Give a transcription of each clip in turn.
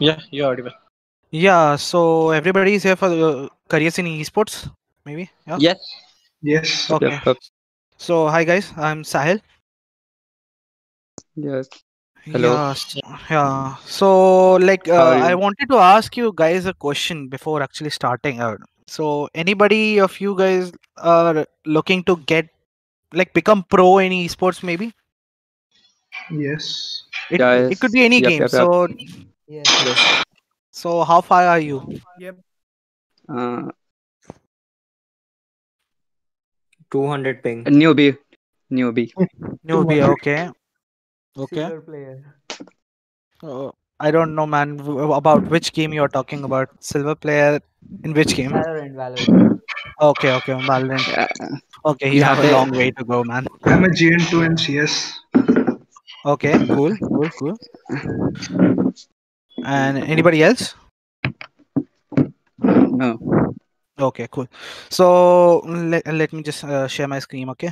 Yeah, you're audible. Yeah, so everybody is here for careers in esports, maybe. Yeah. Yes. Yes. Yep, Okay. yep. So hi guys, I'm Sahil. Yes. Hello. Yeah. Yeah. So How are I you? wanted to ask you guys a question before actually starting out. So anybody of you guys are looking to get become pro in esports? Maybe Yes. it could Yes. be any Yep, game. yep, yep. Yes, yes. Yes. So how far are you? Yep. Uh, 200 ping. newbie. Newbie. Newbie. 200. Okay. Okay. Silver player. I don't know, man, about which game you're talking about. Silver player in which game? Valorant, Valorant. Okay, okay, Valorant. Yeah. Okay, you यहाँ have a पे long way to go, man. I'm a GN2 in CS. Okay, cool, cool, cool. And anybody else? no. Okay, cool. So let me just share my screen, okay?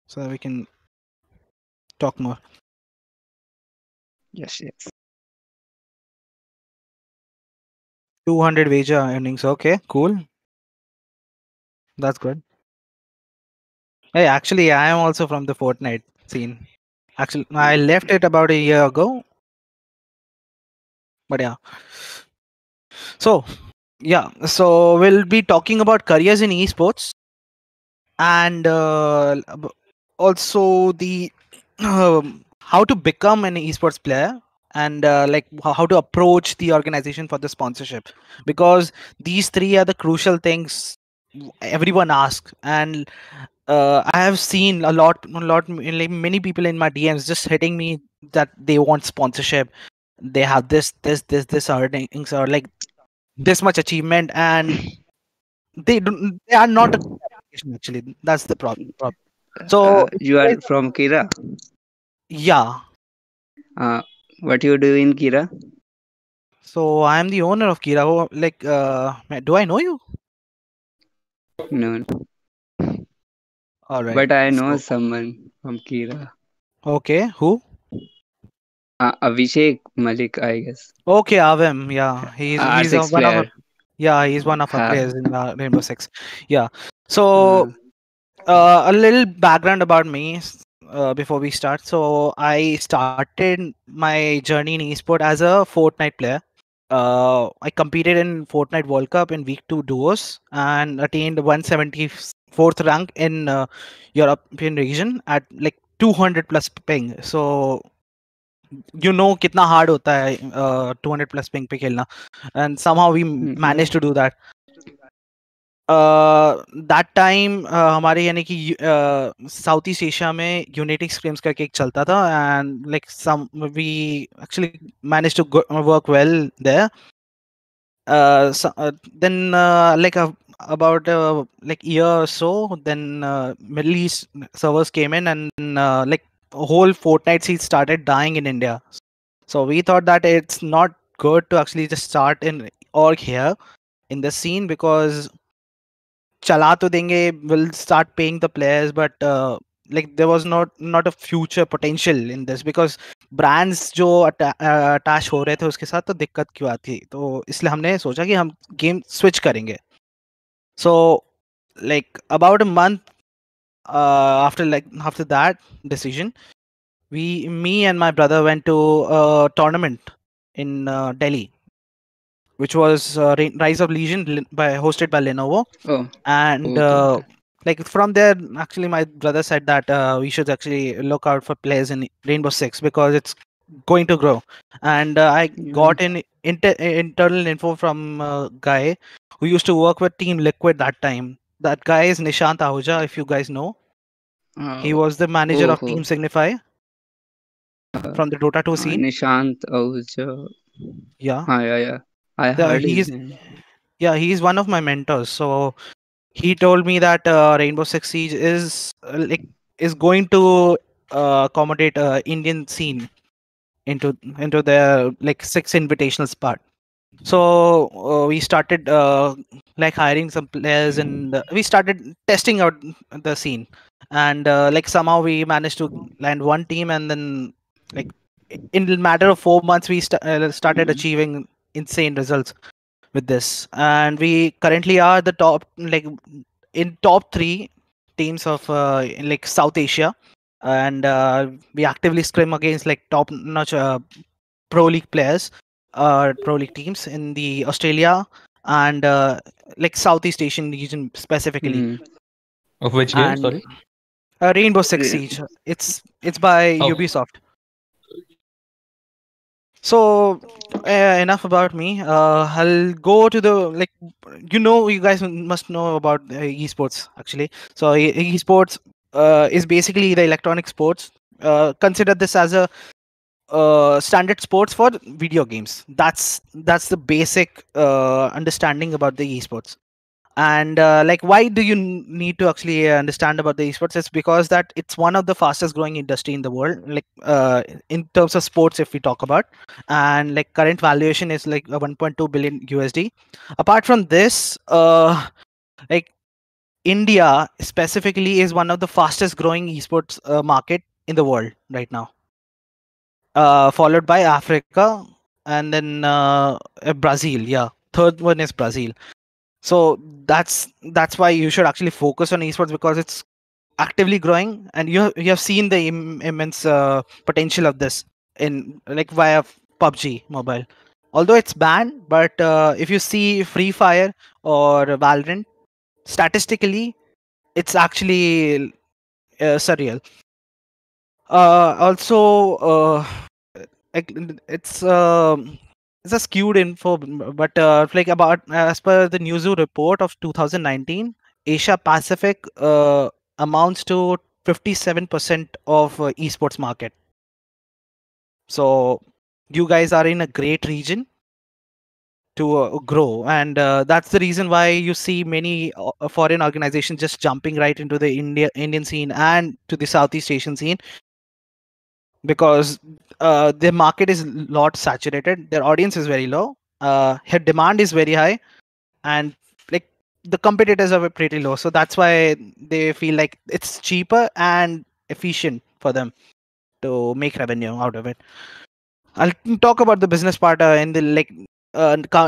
So that we can talk more. Yes, yes. 200 wager earnings. Okay, cool. That's good. Hey, actually, I am also from the Fortnite scene. Actually, I left it about a year ago, but yeah. So, yeah, so we'll be talking about careers in esports and also the how to become an esports player and how to approach the organization for the sponsorship, because these three are the crucial things everyone asks. And I have seen like many people in my DMs just hitting me that they want sponsorship, they have this earnings or like this much achievement, and they are not a good application actually. That's the problem. So if You you guys are from Kira. yeah, Uh, what you do in Kira? so I am the owner of Kira. Do I know you? No. All right. But I know So someone from Kira. okay, who? Abhishek Malik, I guess. Okay, Avem. Yeah, he's R6 one of our, player. yeah, he's one of our Ha. players in Rainbow Six. Yeah. So Uh, a little background about me before we start. So I started my journey in esport as a Fortnite player. I competed in Fortnite World Cup in week 2 duos and attained 174th rank in European region at like 200 plus ping. So you know कितना hard होता है 200 plus ping पे खेलना, and somehow we mhm. managed to do that. That time हमारे यानी कि south east Asia में यूनिटिक scrims करके एक चलता था, and like some we actually manage to work well there. Then about like year or so, then Middle East servers came in, and like whole Fortnite scene started dying in India. So we thought that it's not good to actually just start in org here in the scene, because चला तो देंगे, will start paying the players, but like there was not a future potential in this, because brands जो attach हो रहे थे उसके साथ, तो दिक्कत क्यों आती, तो इसलिए हमने सोचा कि हम गेम स्विच करेंगे. So like about a month after that decision, me and my brother went to a tournament in Delhi, which was Rise of Legion hosted by Lenovo. Oh, And okay, okay. like from there, actually my brother said that we should actually look out for players in Rainbow Six, because it's going to grow. And I Yeah. got an internal info from a guy who used to work with Team Liquid that time. That guy is Nishant Ahuja, if you guys know. He Oh, was the manager oh, of Team Signify from the Dota 2 scene. Nishant Ahuja. Yeah. Yeah, yeah. I Yeah, heard his name. he's one of my mentors. So he told me that Rainbow Six Siege is going to accommodate Indian scene into their like six invitationals part. So we started like hiring some players, and we started testing out the scene, and like somehow we managed to land one team, and then like in a matter of 4 months we started Mm. achieving insane results with this, and we currently are the top, like in top 3 teams of like South Asia, and we actively scrim against like top notch pro league players, pro league teams in the Australia and like Southeast Asian region specifically. Hmm. Of which game? And Sorry. Rainbow Six Yeah. Siege. It's by Oh. Ubisoft. So enough about me. I'll go to the, like, you guys must know about esports actually. So esports is basically the electronic sports. Consider this as a standard sports for video games. That's the basic understanding about the esports. And like, why do you need to actually understand about the esports? It's because that it's one of the fastest growing industry in the world, like in terms of sports if we talk about. And like current valuation is like 1.2 billion USD. Apart from this, like India specifically is one of the fastest growing esports market in the world right now, followed by Africa, and then Brazil. Yeah, third one is Brazil. So that's why you should actually focus on esports, because it's actively growing, and you have seen the immense potential of this in, like, via PUBG Mobile. Although it's banned, but if you see Free Fire or Valorant, statistically, it's actually surreal. Also, like, it's a skewed info, but like, about as per the Newzoo report of 2019, Asia Pacific amounts to 57% of esports market. So you guys are in a great region to grow, and that's the reason why you see many foreign organizations just jumping right into the Indian scene and to the Southeast Asian scene, because their market is lot saturated, their audience is very low, her demand is very high, and like the competitors are pretty low. So that's why they feel like it's cheaper and efficient for them to make revenue out of it. I'll talk about the business part in the, like,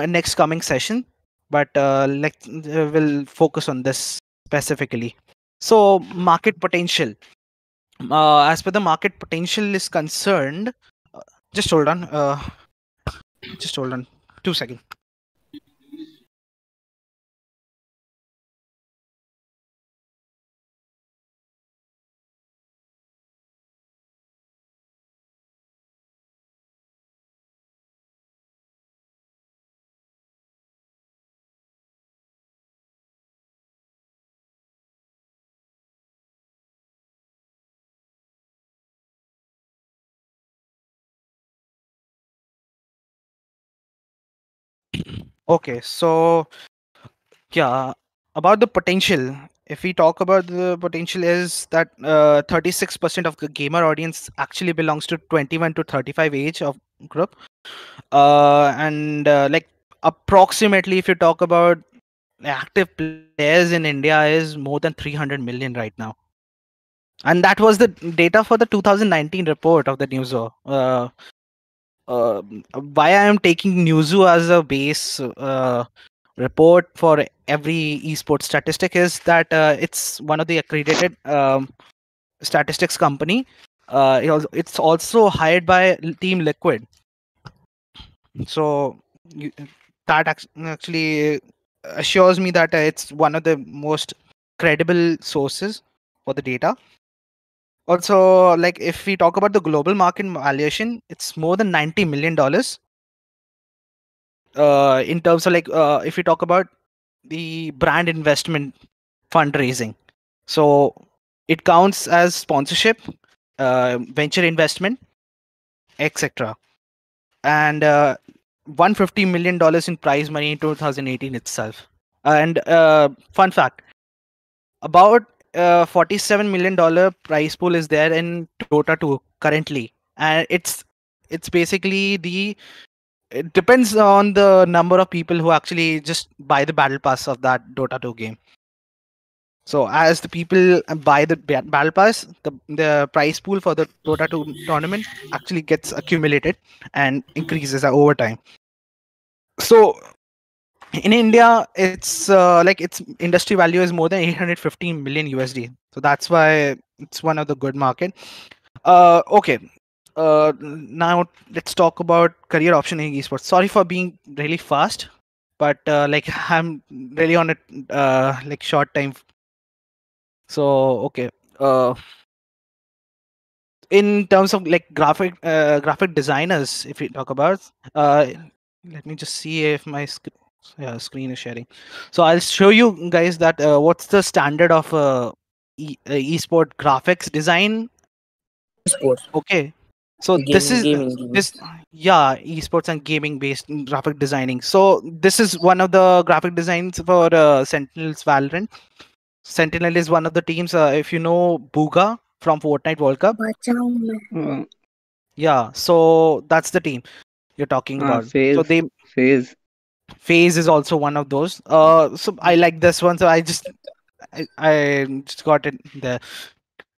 next coming session, but we'll focus on this specifically. So market potential. As per the market potential is concerned, just hold on. Just hold on. 2 seconds. Okay, so yeah, about the potential. If we talk about the potential, is that 36% of the gamer audience actually belongs to 21 to 35 age of group, and like approximately, if you talk about active players in India, is more than 300 million right now, and that was the data for the 2019 report of the Newzoo. Why I am taking Newzoo as a base report for every esports statistic is that it's one of the accredited statistics company. It's also hired by Team Liquid, so that actually assures me that it's one of the most credible sources for the data. Also, like, if we talk about the global market valuation, it's more than $90 million. In terms of, like, if we talk about the brand investment fundraising, so it counts as sponsorship, venture investment, etc. And $150 million in prize money in 2018 itself. And fun fact, about $47 million prize pool is there in Dota 2 currently, and it's basically it depends on the number of people who actually just buy the battle pass of that Dota 2 game. So as the people buy the battle pass, the prize pool for the Dota 2 tournament actually gets accumulated and increases over time. So in India, it's like its industry value is more than 815 million USD. So that's why it's one of the good market. Okay. Now let's talk about career option in esports. Sorry for being really fast, but like I'm really on it like short time. So okay. In terms of like graphic designers, if we talk about, let me just see if my screen is sharing. So I'll show you guys that what's the standard of esport graphics design. Sports. Okay, so this yeah, esports and gaming based graphic designing. So this is one of the graphic designs for Sentinel's Valorant. Sentinel is one of the teams. If you know Booga from Fortnite World Cup, Uh, yeah. So that's the team you're talking about. So Phase. they Phase. FaZe is also one of those. So I like this one. So I just got it there.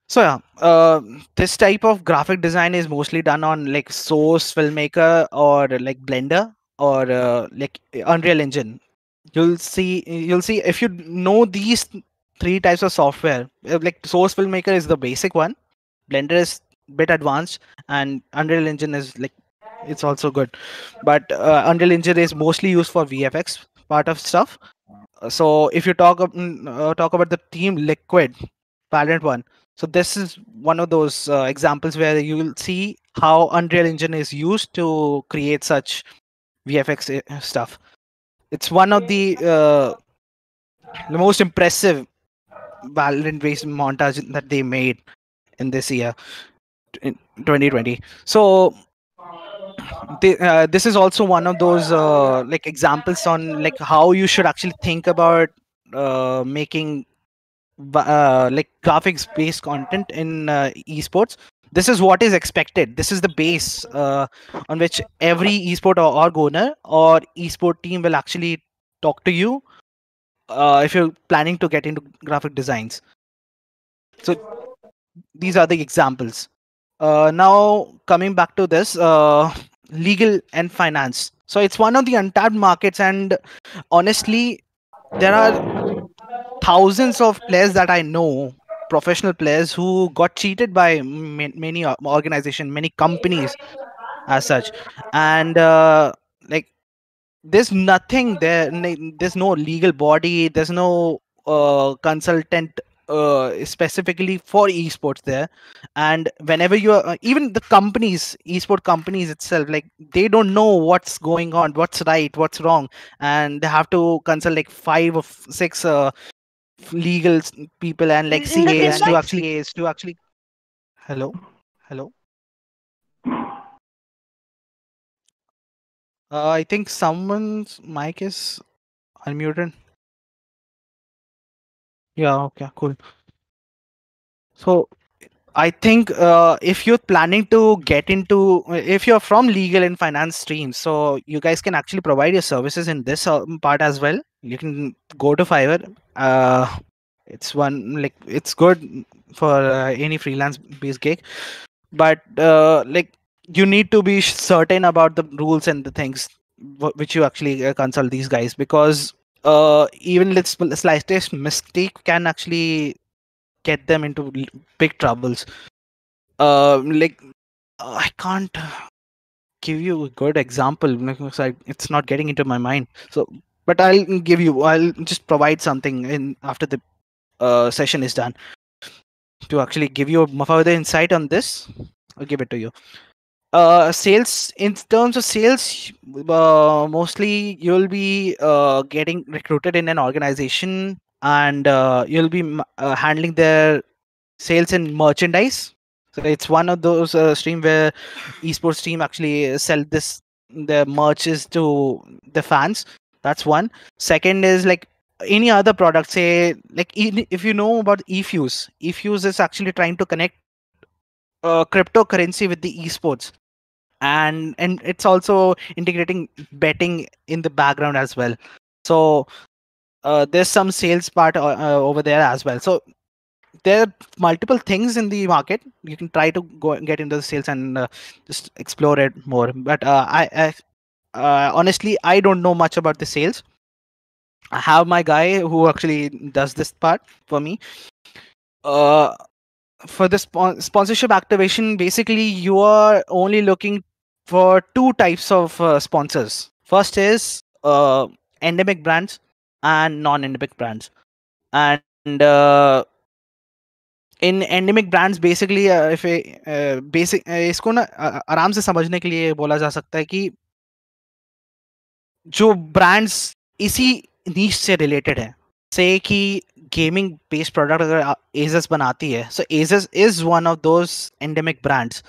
So yeah, this type of graphic design is mostly done on like Source Filmmaker or like Blender or like Unreal Engine. You'll see if you know these three types of software. Like Source Filmmaker is the basic one, Blender is bit advanced, and Unreal Engine is like it's also good, but Unreal Engine is mostly used for VFX part of stuff. So if you talk about the team Liquid, Valorant one. So this is one of those examples where you will see how Unreal Engine is used to create such VFX stuff. It's one of the most impressive Valorant based montage that they made in this year in 2020. So this is also one of those like examples on like how you should actually think about making like graphics based content in esports. This is what is expected. This is the base on which every esport or owner or esport team will actually talk to you if you're planning to get into graphic designs. So these are the examples. Now coming back to this legal and finance. So it's one of the untapped markets, and honestly, there are thousands of players that I know, professional players who got cheated by many organization, many companies as such, and like there's nothing there. There's no legal body. There's no consultant specifically for esports there. And whenever you are even the companies, esport companies itself, like they don't know what's going on, what's right, what's wrong, and they have to consult like 5 or 6 legal people and like CAs to actually. Hello, hello. I think someone's mic is unmuted. Yeah, okay, cool. So I think if you're planning to get into, if you're from legal and finance streams, so you guys can actually provide your services in this part as well. You can go to Fiverr. It's one like it's good for any freelance based gig, but like you need to be certain about the rules and the things which you actually consult these guys, because even slightest mistake can actually get them into big troubles. Like I can't give you a good example because it's not getting into my mind. So, but I'll just provide something in after the session is done to actually give you a further insight on this. I'll give it to you. Sales, in terms of sales, mostly you'll be getting recruited in an organization, and you'll be handling their sales and merchandise. So it's one of those stream where esports team actually sell this the merches to the fans. That's one. Second is like any other product, say like if you know about eFuse is actually trying to connect cryptocurrency with the esports, and it's also integrating betting in the background as well. So there's some sales part over there as well. So there are multiple things in the market. You can try to go and get into the sales and just explore it more. But honestly, I don't know much about the sales. I have my guy who actually does this part for me. Uh, for the sponsorship activation, basically you are only looking for two types of sponsors. First is endemic brands and non-endemic brands. And in endemic brands, basically if basic इसको ना आराम से समझने के लिए बोला जा सकता है कि जो ब्रांड्स इसी नीश से रिलेटेड है, से कि गेमिंग बेस्ड प्रोडक्ट अगर एजस बनाती है, so Asus is one of those endemic brands.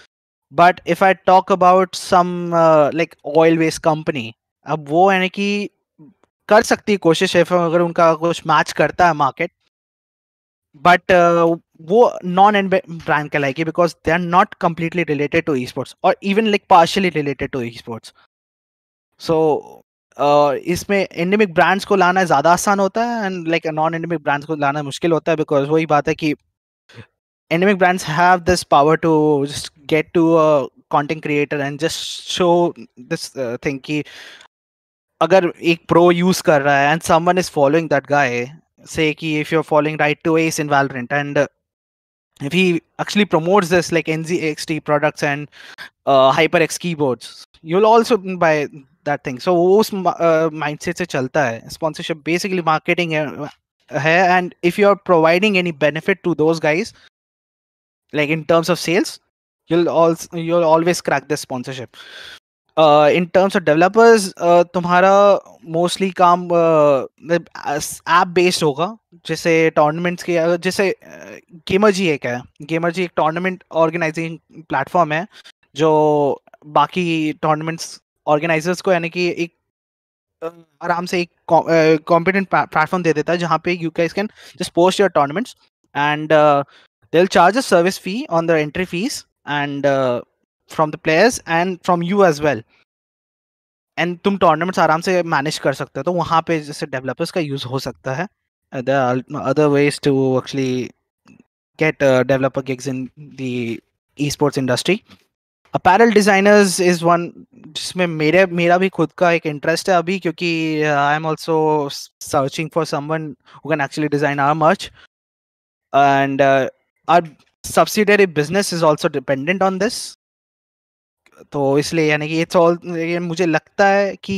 But if I talk about some like oil based company, अब वो है कि कर सकती है कोशिश है अगर उनका कुछ मैच करता है मार्केट, बट वो नॉन एंड ब्रांड कहलाएगी because they are not completely related to esports और even like partially related to esports. So इसमें एंडेमिक ब्रांड्स को लाना ज़्यादा आसान होता है and like non endemic brands को लाना मुश्किल होता है, बिकॉज वही बात है कि endemic brands have this power to just get to a content creator and just show this thing कि अगर एक pro use कर रहा है and someone is following that guy, say कि if you're following Right to Ace in Valorant and if he actually promotes this like NZXT products and HyperX keyboards, you'll also buy that thing. So उस mindset से चलता है sponsorship. Basically marketing है and if you're providing any benefit to those guys, like in terms of sales, you'll always crack this sponsorship. In terms of developers, तुम्हारा mostly काम app based होगा, जैसे tournaments के, जैसे गेमरजी एक है. गेमरजी एक टूर्नामेंट ऑर्गेनाइजिंग प्लेटफॉर्म है जो बाकी टूर्नामेंट्स ऑर्गेनाइजर्स को यानी कि एक आराम से एक कॉम्पिटेंट प्लेटफॉर्म दे देता है जहाँ पे you guys can just post your tournaments and they'll charge a service fee on the entry fees and from the players and from you as well, and तुम टूर्नामेंट्स आराम से मैनेज कर सकते हो. तो वहाँ पे जैसे डेवलपर्स का यूज हो सकता है. there are other ways to actually get developer gigs in the esports industry. apparel designers is one जिसमें मेरा भी खुद का एक इंटरेस्ट है अभी, क्योंकि I am also searching for someone who can actually design our merch, and our subsidiary business is also dependent on this. तो इसलिए यानी कि इट्स ऑल, मुझे लगता है कि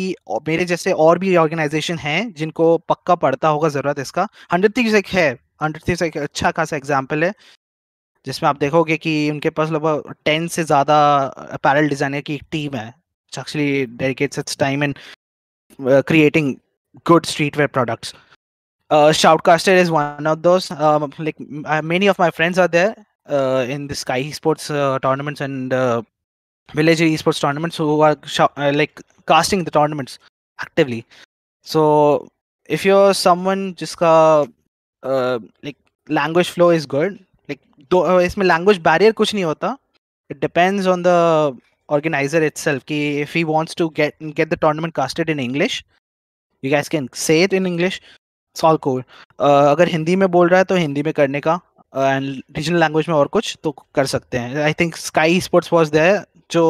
मेरे जैसे और भी ऑर्गेनाइजेशन हैं जिनको पक्का पड़ता होगा ज़रूरत इसका. 100 Thieves एक है. 100 Thieves एक अच्छा खासा एग्जाम्पल है जिसमें आप देखोगे कि उनके पास लगभग 10 से ज़्यादा अपैरल डिज़ाइनर की एक टीम है which actually dedicates its time in creating good streetwear products. Shoutcaster is one of those. Like many of my friends are there in the Sky Esports tournaments and Village Esports tournaments who are like casting the tournaments actively. So if you're someone जिसका like language flow is good, like इसमें language barrier कुछ नहीं होता. It depends on the organizer itself कि if he wants to get the tournament casted in English, you guys can say it in English. It's all cool. अगर हिंदी में बोल रहा है तो हिंदी में करने का, एंड रीजनल लैंग्वेज में और कुछ तो कर सकते हैं. I think sky sports was there जो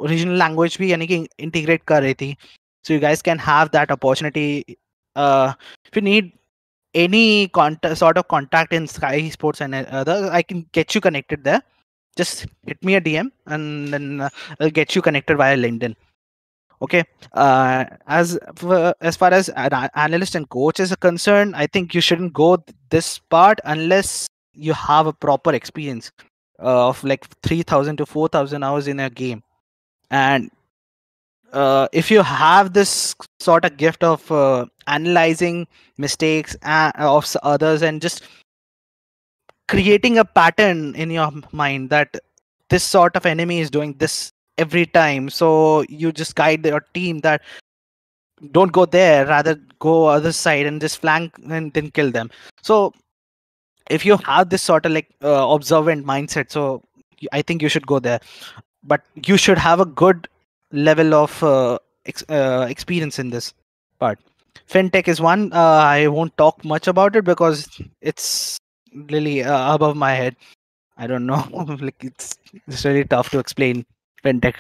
रीजनल लैंग्वेज भी यानी कि इंटीग्रेट कर रही थी. So you guys can have that opportunity. If you need any sort of contact in Sky Sports and other, I can get you connected there. Just hit me a DM and then I'll get you connected via LinkedIn. Okay. As far as analyst and coaches are concerned, I think you shouldn't go this part unless you have a proper experience of like 3,000 to 4,000 hours in a game. And if you have this sort of gift of analyzing mistakes of others and just creating a pattern in your mind that this sort of enemy is doing this every time, so you just guide your team that don't go there, rather go other side and just flank and then kill them. So if you have this sort of like observant mindset, so I think you should go there, but you should have a good level of experience in this part. Fintech is one. I won't talk much about it because it's really above my head. I don't know. Like it's really tough to explain fintech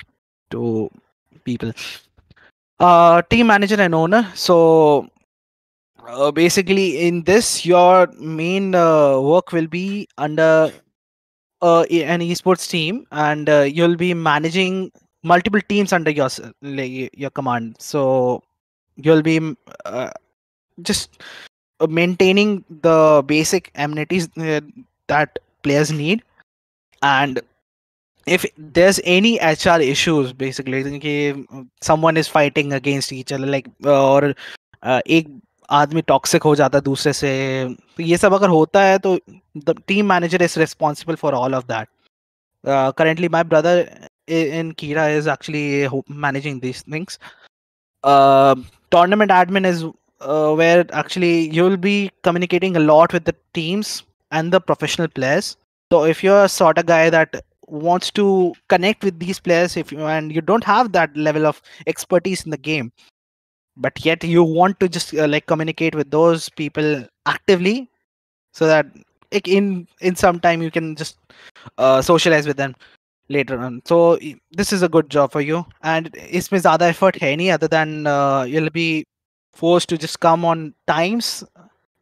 to people. Team manager and owner. So basically, in this, your main work will be under an esports team, and you'll be managing multiple teams under your command. So you'll be just maintaining the basic amenities that players need, and if there's any HR issues, basically कि someone is fighting against each other, like और एक आदमी toxic हो जाता है दूसरे से, तो ये सब अगर होता है तो the team manager is responsible for all of that. Currently my brother in Kira is actually managing these things. Tournament admin is where actually you'll be communicating a lot with the teams and the professional players. So if you're a sort of guy that wants to connect with these players, if you and you don't have that level of expertise in the game, but yet you want to just like communicate with those people actively, so that like in some time you can just socialize with them later on. So this is a good job for you, and इसमें ज़्यादा effort है नहीं other than you'll be forced to just come on times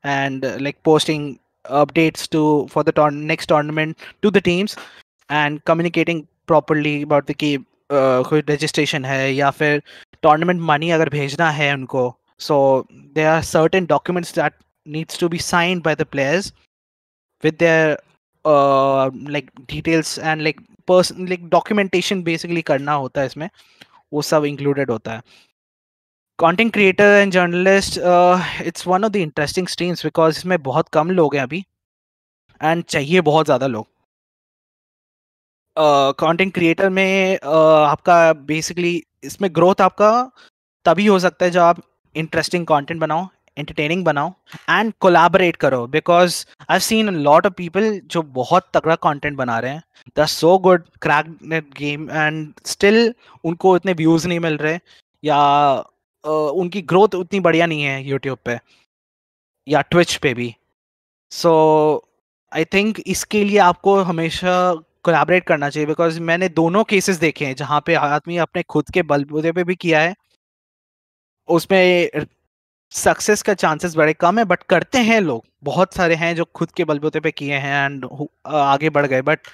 and like posting updates to for the next tournament to the teams and communicating properly about the कि कोई registration है या फिर tournament money अगर भेजना है उनको. So there are certain documents that needs to be signed by the players with their like details and like person like documentation basically करना होता है इसमें, वो सब included होता है. Content creator and journalist, it's one of the interesting streams because इसमें बहुत कम लोग हैं अभी and चाहिए बहुत ज़्यादा लोग. कंटेंट क्रिएटर में आपका बेसिकली इसमें ग्रोथ आपका तभी हो सकता है जब आप इंटरेस्टिंग कंटेंट बनाओ, एंटरटेनिंग बनाओ एंड कोलैबोरेट करो, because I have seen a lot of people जो बहुत तगड़ा कंटेंट बना रहे हैं, they are so good crack net game and still उनको इतने व्यूज नहीं मिल रहे या उनकी ग्रोथ उतनी बढ़िया नहीं है यूट्यूब पे या ट्विच पे भी. सो आई थिंक इसके लिए आपको हमेशा कोलैबोरेट करना चाहिए, बिकॉज मैंने दोनों केसेस देखे हैं जहाँ पे आदमी अपने खुद के बलबूते पे भी किया है, उसमें सक्सेस का चांसेस बड़े कम है, बट करते हैं लोग, बहुत सारे हैं जो खुद के बलबूते पे किए हैं एंड आगे बढ़ गए. बट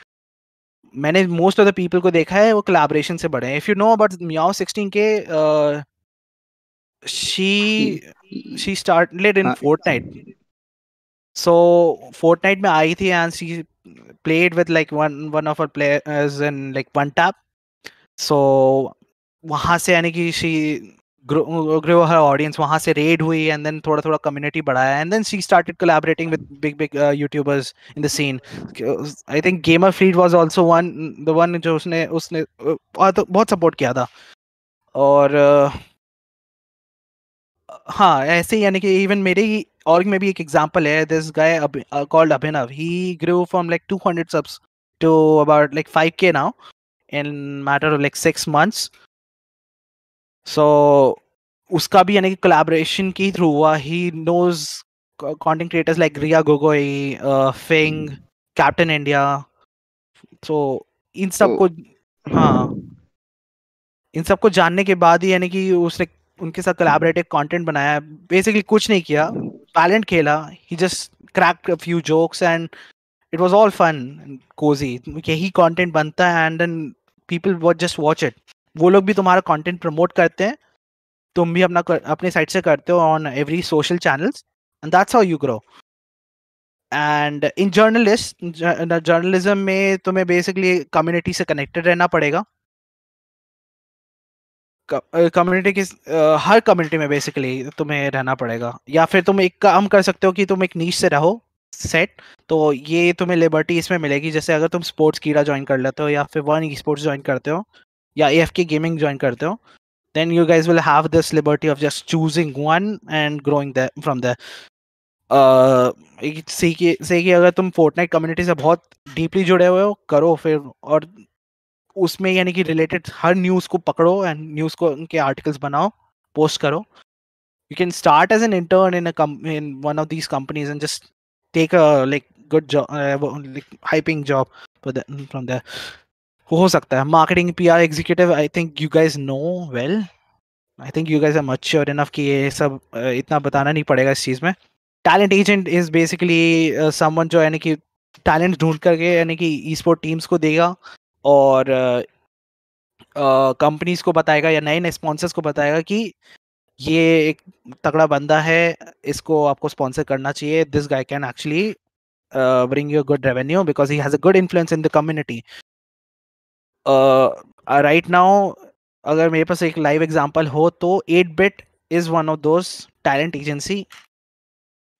मैंने मोस्ट ऑफ द पीपल को देखा है वो कोलैबोरेशन से बढ़े हैं. If you know about Meow16 के she started in Fortnite. So Fortnite में आई थी and she played with like one of her players in like one tap. So वहाँ से यानी कि she grew her audience, वहाँ से raid हुई and then थोड़ा थोड़ा community बढ़ाया and then she started collaborating with big YouTubers in the scene. I think Gamer Fleet was also the one जो उसने बहुत support किया था. और हाँ ऐसे ही यानी कि इवन मेरे ही org में भी एक एग्जांपल है. This guy called Abhinav, he grew from like 200 subs to about like 5k now in matter of like 6 months. So उसका भी यानी कि collaboration के थ्रू हुआ. He knows content creators like Ria Gogoi, Fing, Captain India. So इन सबको हाँ इन सबको जानने के बाद ही यानी कि उसने उनके साथ कोलैबोरेटिव कंटेंट बनाया. बेसिकली कुछ नहीं किया, टैलेंट खेला, he just cracked a few jokes and it was all fun cozy. यही कंटेंट बनता है एंड देन पीपल वो जस्ट वॉच इट. वो लोग भी तुम्हारा कंटेंट प्रमोट करते हैं, तुम भी अपने साइड से करते हो on every social channels and that's how you grow. And in journalism में तुम्हें बेसिकली कम्युनिटी से कनेक्टेड रहना पड़ेगा. कम्युनिटी की हर कम्युनिटी में बेसिकली तुम्हें रहना पड़ेगा, या फिर तुम एक काम कर सकते हो कि तुम एक नीश से रहो सेट. तो ये तुम्हें लिबर्टी इसमें मिलेगी, जैसे अगर तुम स्पोर्ट्स कीड़ा ज्वाइन कर लेते हो या फिर वन स्पोर्ट्स ज्वाइन करते हो या AFK गेमिंग ज्वाइन करते हो, then you guys will have this liberty of just choosing one and growing there from there. से कि अगर तुम फोर्टनाइट कम्युनिटी से बहुत डीपली जुड़े हुए हो, करो फिर, और उसमें यानी कि रिलेटेड हर न्यूज़ को पकड़ो एंड न्यूज़ को उनके आर्टिकल्स बनाओ, पोस्ट करो. You can start as an intern in one of these companies and just take a like good job, like hyping job from there. हो सकता है. Marketing PR executive, I think you guys know well. I think you guys are mature enough कि ये सब इतना बताना नहीं पड़ेगा इस चीज़ में. Talent agent is basically someone जो यानी कि टैलेंट ढूंढ करके यानी कि ई स्पोर्ट टीम्स को देगा और कंपनीज को बताएगा या नए नए स्पॉन्सर्स को बताएगा कि ये एक तगड़ा बंदा है, इसको आपको स्पॉन्सर करना चाहिए. This guy can actually bring you a good revenue because he has a good influence in the community. Right now, अगर मेरे पास एक लाइव एग्जांपल हो तो 8-bit is one of those talent agency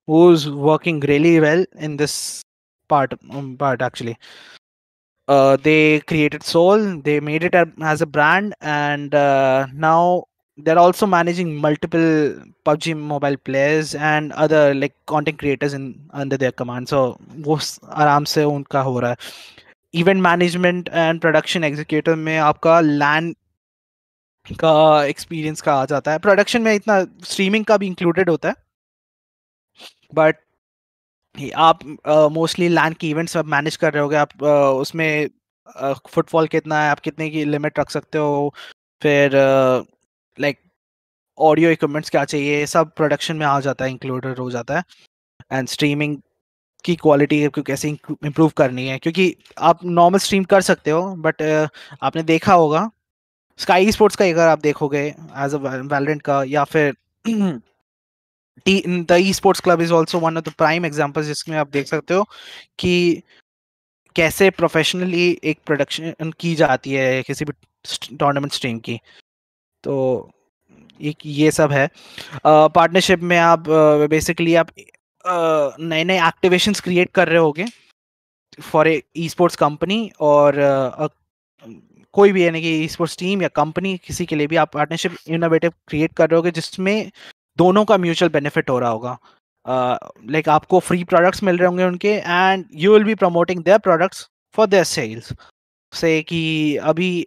who's working really well in this part actually. They created Soul, they made it as a brand, and now they're also managing multiple PUBG mobile players and other like content creators in under their command. So वो आराम से उनका हो रहा है. Event management and production executive में आपका लैन का एक्सपीरियंस का आ जाता है. प्रोडक्शन में इतना स्ट्रीमिंग का भी इंक्लूडेड होता है, बट आप मोस्टली लैन की इवेंट्स आप मैनेज कर रहे होगे. आप उसमें फुटफॉल कितना है, आप कितने की लिमिट रख सकते हो, फिर लाइक ऑडियो इक्विपमेंट्स क्या चाहिए, सब प्रोडक्शन में आ जाता है, इंक्लूडेड हो जाता है. एंड स्ट्रीमिंग की क्वालिटी कैसे इम्प्रूव करनी है, क्योंकि आप नॉर्मल स्ट्रीम कर सकते हो, बट आपने देखा होगा स्काई स्पोर्ट्स का अगर आप देखोगे एज अ वैलोरेंट का, या फिर the e sports club is also one of the prime examples जिसमें आप देख सकते हो कि कैसे प्रोफेशनली एक प्रोडक्शन की जाती है किसी भी टूर्नामेंट स्ट्रीम की. तो एक ये सब है. पार्टनरशिप में आप बेसिकली आप नए नए एक्टिवेशंस क्रिएट कर रहे होगे for a e sports company, और कोई भी यानी कि ई स्पोर्ट्स टीम या कंपनी, किसी के लिए भी आप पार्टनरशिप इनोवेटिव क्रिएट कर रहे होगे जिसमें दोनों का म्यूचुअल बेनिफिट हो रहा होगा. लाइक आपको फ्री प्रोडक्ट्स मिल रहे होंगे उनके, and you will be promoting their products for their sales. Say कि अभी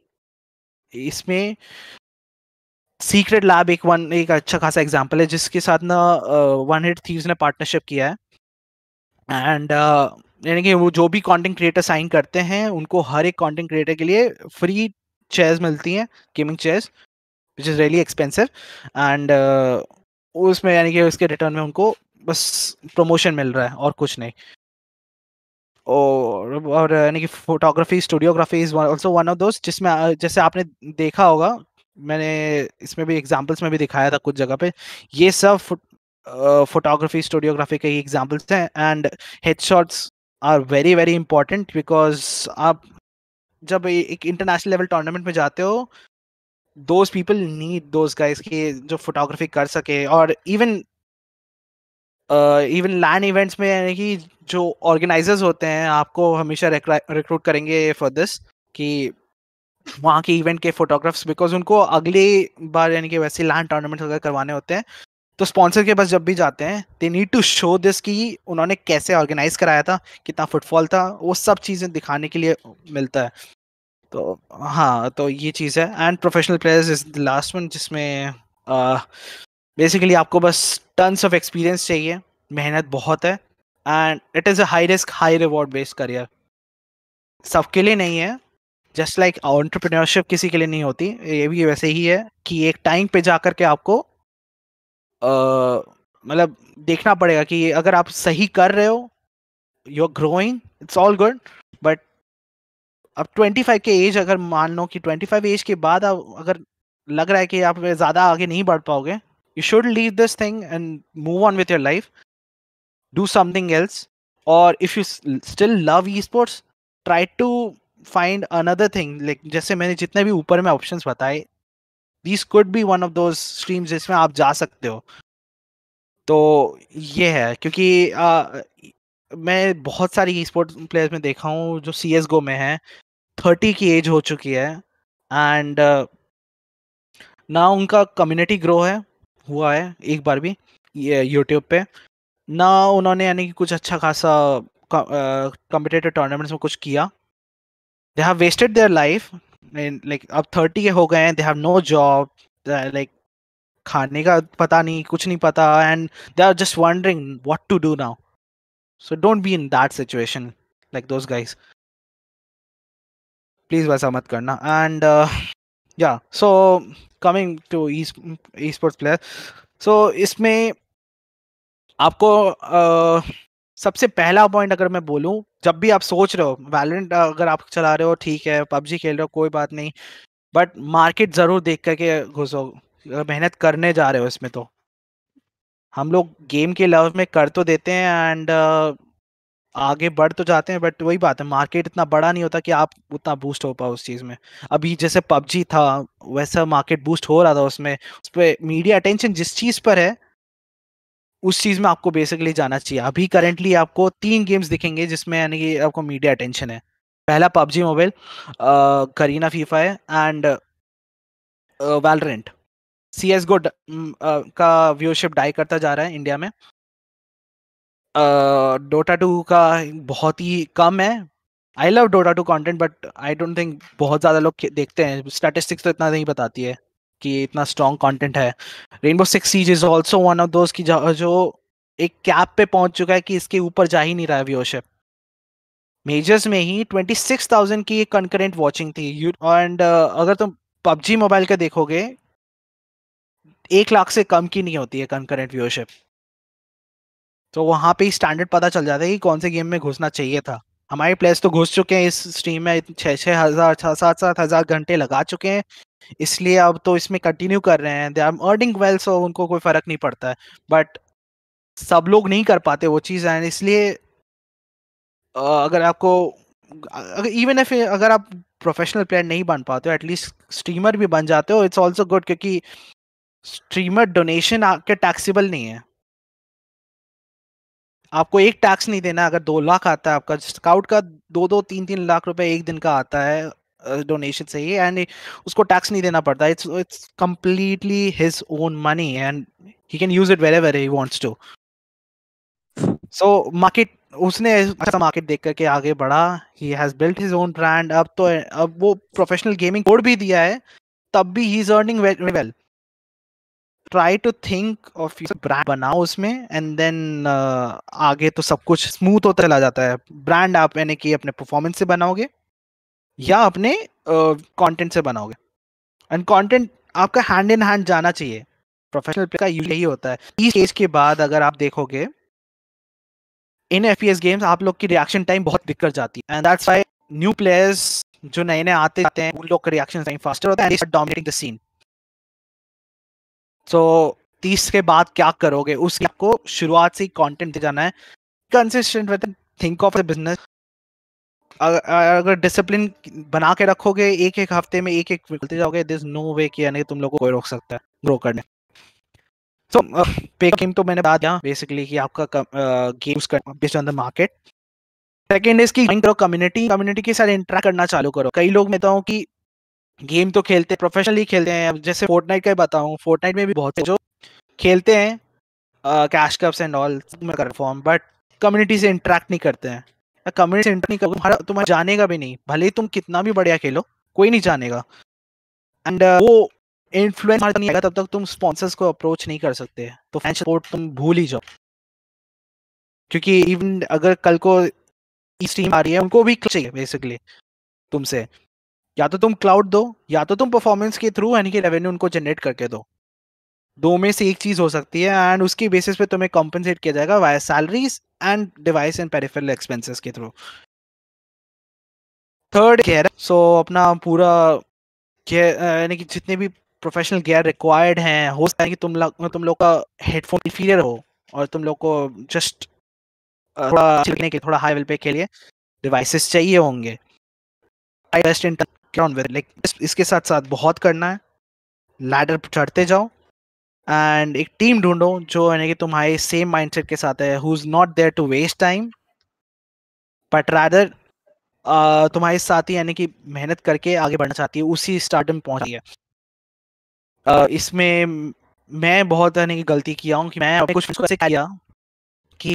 इसमें सीक्रेट लैब एक अच्छा खासा एग्जांपल है जिसके साथ ना वन हिट थीव्स ने पार्टनरशिप किया है. एंड यानी कि वो जो भी कंटेंट क्रिएटर साइन करते हैं उनको हर एक कंटेंट क्रिएटर के लिए फ्री चेयर्स मिलती हैं, gaming chairs, which is really expensive. And उसमें यानी कि उसके रिटर्न में उनको बस प्रमोशन मिल रहा है और कुछ नहीं. और यानी कि photography studiography is also one of those जिसमें जैसे आपने देखा होगा, मैंने इसमें भी एग्जांपल्स में भी दिखाया था कुछ जगह पे, ये सब फोटोग्राफी स्टूडियोग्राफी के एग्जांपल्स हैं. And headshots are very very important because आप जब एक इंटरनेशनल लेवल टूर्नामेंट में जाते हो, those people need those guys के जो फोटोग्राफी कर सके. और इवन लैंड इवेंट्स में यानी कि जो ऑर्गेनाइजर्स होते हैं आपको हमेशा रिक्रूट करेंगे फॉर दिस कि वहाँ के इवेंट के फोटोग्राफ्स, बिकॉज उनको अगली बार यानी कि वैसे लैंड टूर्नामेंट अगर करवाने होते हैं तो स्पॉन्सर के पास जब भी जाते हैं they need to show this कि उन्होंने कैसे ऑर्गेनाइज कराया था, कितना फुटफॉल था, वो सब चीज़ें दिखाने के लिए मिलता है. तो हाँ, तो ये चीज़ है. And professional players is the last one जिसमें बेसिकली आपको बस टन्स ऑफ एक्सपीरियंस चाहिए, मेहनत बहुत है, and it is a high risk high reward based career. सबके लिए नहीं है, जस्ट लाइक एंटरप्रेन्योरशिप किसी के लिए नहीं होती, ये भी वैसे ही है कि एक टाइम पे जा करके आपको मतलब देखना पड़ेगा कि अगर आप सही कर रहे हो, you are growing, it's all good. But अब 25 के एज, अगर मान लो कि 25 एज के बाद आप अगर लग रहा है कि आप ज़्यादा आगे नहीं बढ़ पाओगे, you should leave this thing and move on with your life, do something else. Or if you still love esports, try to find another thing. Like जैसे मैंने जितने भी ऊपर में options बताए, these could be one of those streams जिसमें आप जा सकते हो. तो ये है, क्योंकि मैं बहुत सारी esports players में देखा हूँ जो CSGO में है, 30 की एज हो चुकी है, एंड ना उनका कम्युनिटी ग्रो हुआ है एक बार भी ये यूट्यूब पे, ना उन्होंने यानी कि कुछ अच्छा खासा कॉम्पिटिटिव टूर्नामेंट्स में कुछ किया. They have wasted their life. Like अब 30 के हो गए हैं, they have no job, like खाने का पता नहीं, कुछ नहीं पता, and they are just wondering what to do now. So don't be in that situation like those guys, please वैसा मत करना. And yeah so coming to esports player, so इसमें आपको सबसे पहला पॉइंट अगर मैं बोलूं, जब भी आप सोच रहे हो वैलोरेंट अगर आप चला रहे हो ठीक है, पबजी खेल रहे हो कोई बात नहीं, बट मार्केट जरूर देख करके घुसो, मेहनत करने जा रहे हो इसमें। तो हम लोग गेम के लव में कर तो देते हैं एंड आगे बढ़ तो जाते हैं, बट वही बात है, मार्केट इतना बड़ा नहीं होता कि आप उतना बूस्ट हो पाओ उस चीज में। अभी जैसे पबजी था वैसा मार्केट बूस्ट हो रहा था उसमें, उस पर मीडिया अटेंशन जिस चीज पर है उस चीज में आपको बेसिकली जाना चाहिए। अभी करंटली आपको 3 गेम्स दिखेंगे जिसमें यानी कि आपको मीडिया अटेंशन है। पहला पबजी मोबाइल, करीना फीफा है एंड वैलोरेंट। CS:GO का व्यूअरशिप डाई करता जा रहा है इंडिया में। डोटा 2 का बहुत ही कम है। I love Dota 2 content but I don't think बहुत ज़्यादा लोग देखते हैं। स्टैटिस्टिक्स तो इतना नहीं बताती है कि इतना स्ट्रॉन्ग कंटेंट है। Rainbow six siege is also one of those की जो एक कैप पे पहुंच चुका है कि इसके ऊपर जा ही नहीं रहा है व्यूअरशिप। मेजर्स में ही 26,000 की कंकरेंट वॉचिंग थी एंड अगर तुम पबजी मोबाइल का देखोगे 1 लाख से कम की नहीं होती है कंकरेंट व्यूअरशिप। तो वहां पे ही स्टैंडर्ड पता चल जाता है कि कौन से गेम में घुसना चाहिए था। हमारे प्लेयर्स तो घुस चुके हैं इस स्ट्रीम में, 6,000 7,000 घंटे लगा चुके हैं, इसलिए अब तो इसमें कंटिन्यू कर रहे हैं। दे आर अर्निंग वेल, सो उनको कोई फर्क नहीं पड़ता है। बट सब लोग नहीं कर पाते वो चीज़, एंड इसलिए अगर आपको इवन इफ अगर आप प्रोफेशनल प्लेयर नहीं बन पाते हो, एटलीस्ट स्ट्रीमर भी बन जाते हो, इट्स ऑल्सो गुड, क्योंकि स्ट्रीमर डोनेशन आपके टैक्सेबल नहीं है। आपको एक टैक्स नहीं देना। अगर 2 लाख आता है आपका स्काउट का, 2-3 लाख रुपए एक दिन का आता है डोनेशन से ही, एंड उसको टैक्स नहीं देना पड़ता। It's completely his own money and he can use it wherever he wants to. So market, उसने अच्छा मार्केट देख करके आगे बढ़ा। He has built his own brand. अब वो प्रोफेशनल गेमिंग छोड़ भी दिया है, तब भी he is earning very well. Try to think of brand बनाओ उसमें एंड देन आगे तो सब कुछ स्मूथ होता चला जाता है। ब्रांड आप यानी कि अपने परफॉर्मेंस से बनाओगे या अपने कंटेंट से बनाओगे, एंड कंटेंट आपका हैंड इन हैंड जाना चाहिए। प्रोफेशनल प्लेयर का यही होता है। इस स्टेज के बाद अगर आप देखोगे इन FPS गेम्स आप लोग की रिएक्शन टाइम बहुत दिक्कत जाती है, and that's why new players जो नए नए आते जाते हैं उन लोग का रिएक्शन टाइम फास्टर होता है, and they start dominating the scene. So 30 के बाद क्या करोगे, उसके आपको शुरुआत से ही कंटेंट दे जाना है consistent with think of the business. अगर डिसिप्लिन बना के रखोगे, एक हफ्ते में एक मिलते जाओगे, दिस नो वे कि यानी तुम लोग को कोई रोक सकता है ग्रो करने। सो पे गेम तो मैंने बता दिया बेसिकली कि आपका games based on the market. Second is की कम्युनिटी के साथ इंटरेक्ट करना चालू करो। कई लोग मैं बताऊं कि गेम तो खेलते हैं, प्रोफेशनली खेलते हैं। अब जैसे फोर्टनाइट का ही बताऊं, फोर्टनाइट में भी बहुत से जो खेलते हैं कैश कप्स एंड ऑल में कर फॉर्म, बट कम्युनिटी से इंटरेक्ट नहीं करते हैं। कम्युनिटी से इंटरेक्ट नहीं करोगे तुम्हारा जानेगा भी नहीं, भले ही तुम कितना भी बढ़िया खेलो कोई नहीं जानेगा। एंड वो इन्फ्लुएंस नहीं आएगा तब तक तुम स्पॉन्सर्स को अप्रोच नहीं कर सकते। तो फैन सपोर्ट तुम भूल ही जाओ, क्योंकि इवन अगर कल को स्ट्रीम आ रही है उनको भी चाहिए बेसिकली तुमसे, या तो तुम क्लाउड दो या तो तुम परफॉर्मेंस के थ्रू यानी कि रेवेन्यू उनको जनरेट करके दो। दो में से एक चीज हो सकती है, एंड उसकी बेसिस पे तुम्हें कॉम्पेंसेट किया जाएगा via salaries and device and peripheral expenses के थ्रू। थर्ड गियर, सो अपना पूरा यानी कि जितने भी प्रोफेशनल गियर रिक्वायर्ड हैं, हो सकता है कि तुम लोग का हेडफोन इंफीरियर हो और तुम लोग को जस्ट थोड़ा चलने के थोड़ा हाई लेवल पे के लिए डिवाइसेस चाहिए होंगे। इसके साथ साथ बहुत करना है, लैडर चढ़ते जाओ एंड एक टीम ढूंढो जो यानी कि तुम्हारे सेम माइंडसेट के साथ है, who is not there to waste time but rather तुम्हारे साथ ही यानी कि मेहनत करके आगे बढ़ना चाहती है, उसी स्टार्ट में पहुंची है। इसमें मैं बहुत यानी कि गलती किया हूँ कि मैं अपने कुछ ऐसे किया कि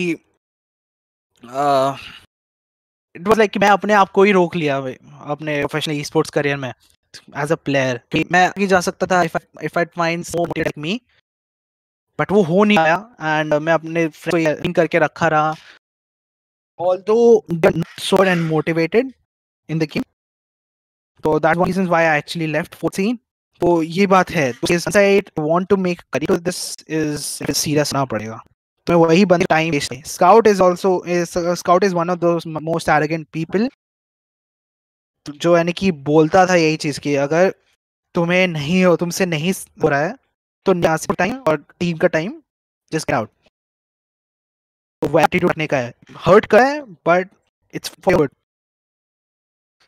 इट वाज लाइक कि मैं अपने आप को ही रोक लिया अपने प्रोफेशनल ई स्पोर्ट्स करियर में एज अ प्लेयर कि मैं आगे जा सकता था if I find someone like me, but वो हो नहीं पाया। एंड मैं अपने फ्रेंड को करके रखा रहा, although so and motivated in the game, so that's one reason why I actually left 14 तो ये बात है, तो side want to make career, this is serious ना पड़ेगा, तो वही बंदे टाइम वेस्ट है। Scout is one of those most arrogant people, जो यानी कि बोलता था यही चीज की अगर तुम्हें नहीं हो, तुमसे नहीं हो रहा है तो टाइम और टीम का टाइम जस्ट गेट आउट। वो एटीट्यूड रखने का है, हर्ट का है बट इट्स फॉर गुड।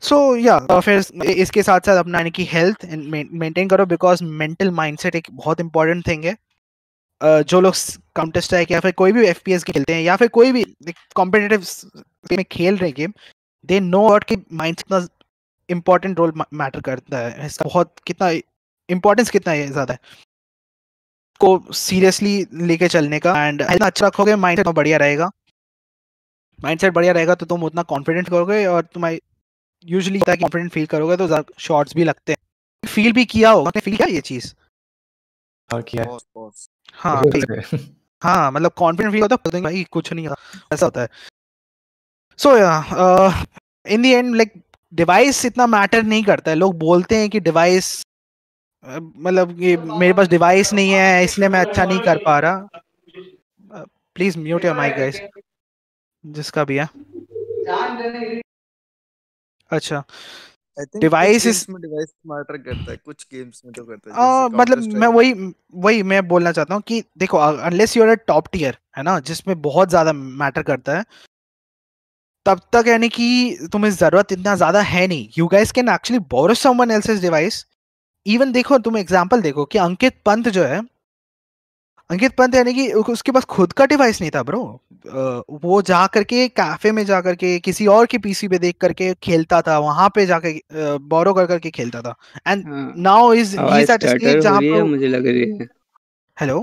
सो या फिर इसके साथ साथ अपना यानी कि हेल्थ मेंटेन करो, बिकॉज मेंटल माइंडसेट एक बहुत इंपॉर्टेंट थिंग है। जो लोग काउंटर स्ट्राइक या फिर कोई भी एफपीएस खेलते हैं या फिर कोई भी कॉम्पिटिटिव में खेल रहे गेम, दे नो व्हाट कि माइंड कितना इंपॉर्टेंट रोल मैटर करता है, इसका बहुत कितना इंपॉर्टेंस कितना ज्यादा है को सीरियसली लेके चलने का। एंड अच्छा रखोगे माइंडसेट बढ़िया रहेगा, माइंडसेट बढ़िया रहेगा तो तुम उतना कॉन्फिडेंट करोगे, और तुम्हारी यूजुअली कॉन्फिडेंट फील करोगे तो शॉट्स भी लगते हैं। फील भी किया होगा, फील किया ये चीज? और किया हाँ हाँ, मतलब कॉन्फिडेंट फील होता है भाई कुछ नहीं होता, ऐसा होता है। So in the end like device इतना मैटर नहीं करता है। लोग बोलते हैं कि डिवाइस मतलब कि मेरे पास डिवाइस नहीं है इसलिए मैं अच्छा नहीं कर पा रहा। Please mute your mic guys, जिसका भी है। अच्छा, आई थिंक डिवाइस कुछ इस गेम्स में डिवाइस मैटर करता है, कुछ गेम्स में तो करता है, जैसे मतलब काउंटर मैं स्ट्राइक। वही मैं बोलना चाहता हूँ कि देखो, unless you are top tier है ना, जिसमें बहुत ज्यादा मैटर करता है, तब तक यानी कि तुम्हें जरूरत इतना ज्यादा है नहीं। You guys can actually borrow someone else's device. Even देखो, तुम एग्जांपल देखो कि अंकित पंत जो है, अंकित पंत यानी कि उसके पास खुद का डिवाइस नहीं था ब्रो। वो जा करके कैफे में जा करके किसी और के पीसी पे देख करके खेलता था, वहां पे जाके बोरो कर करके खेलता था। एंड हाँ, नाउ इज ही आवाज इज एट स्टेज स्टार्टर हो जहां रही है पे। मुझे लग रही है। हेलो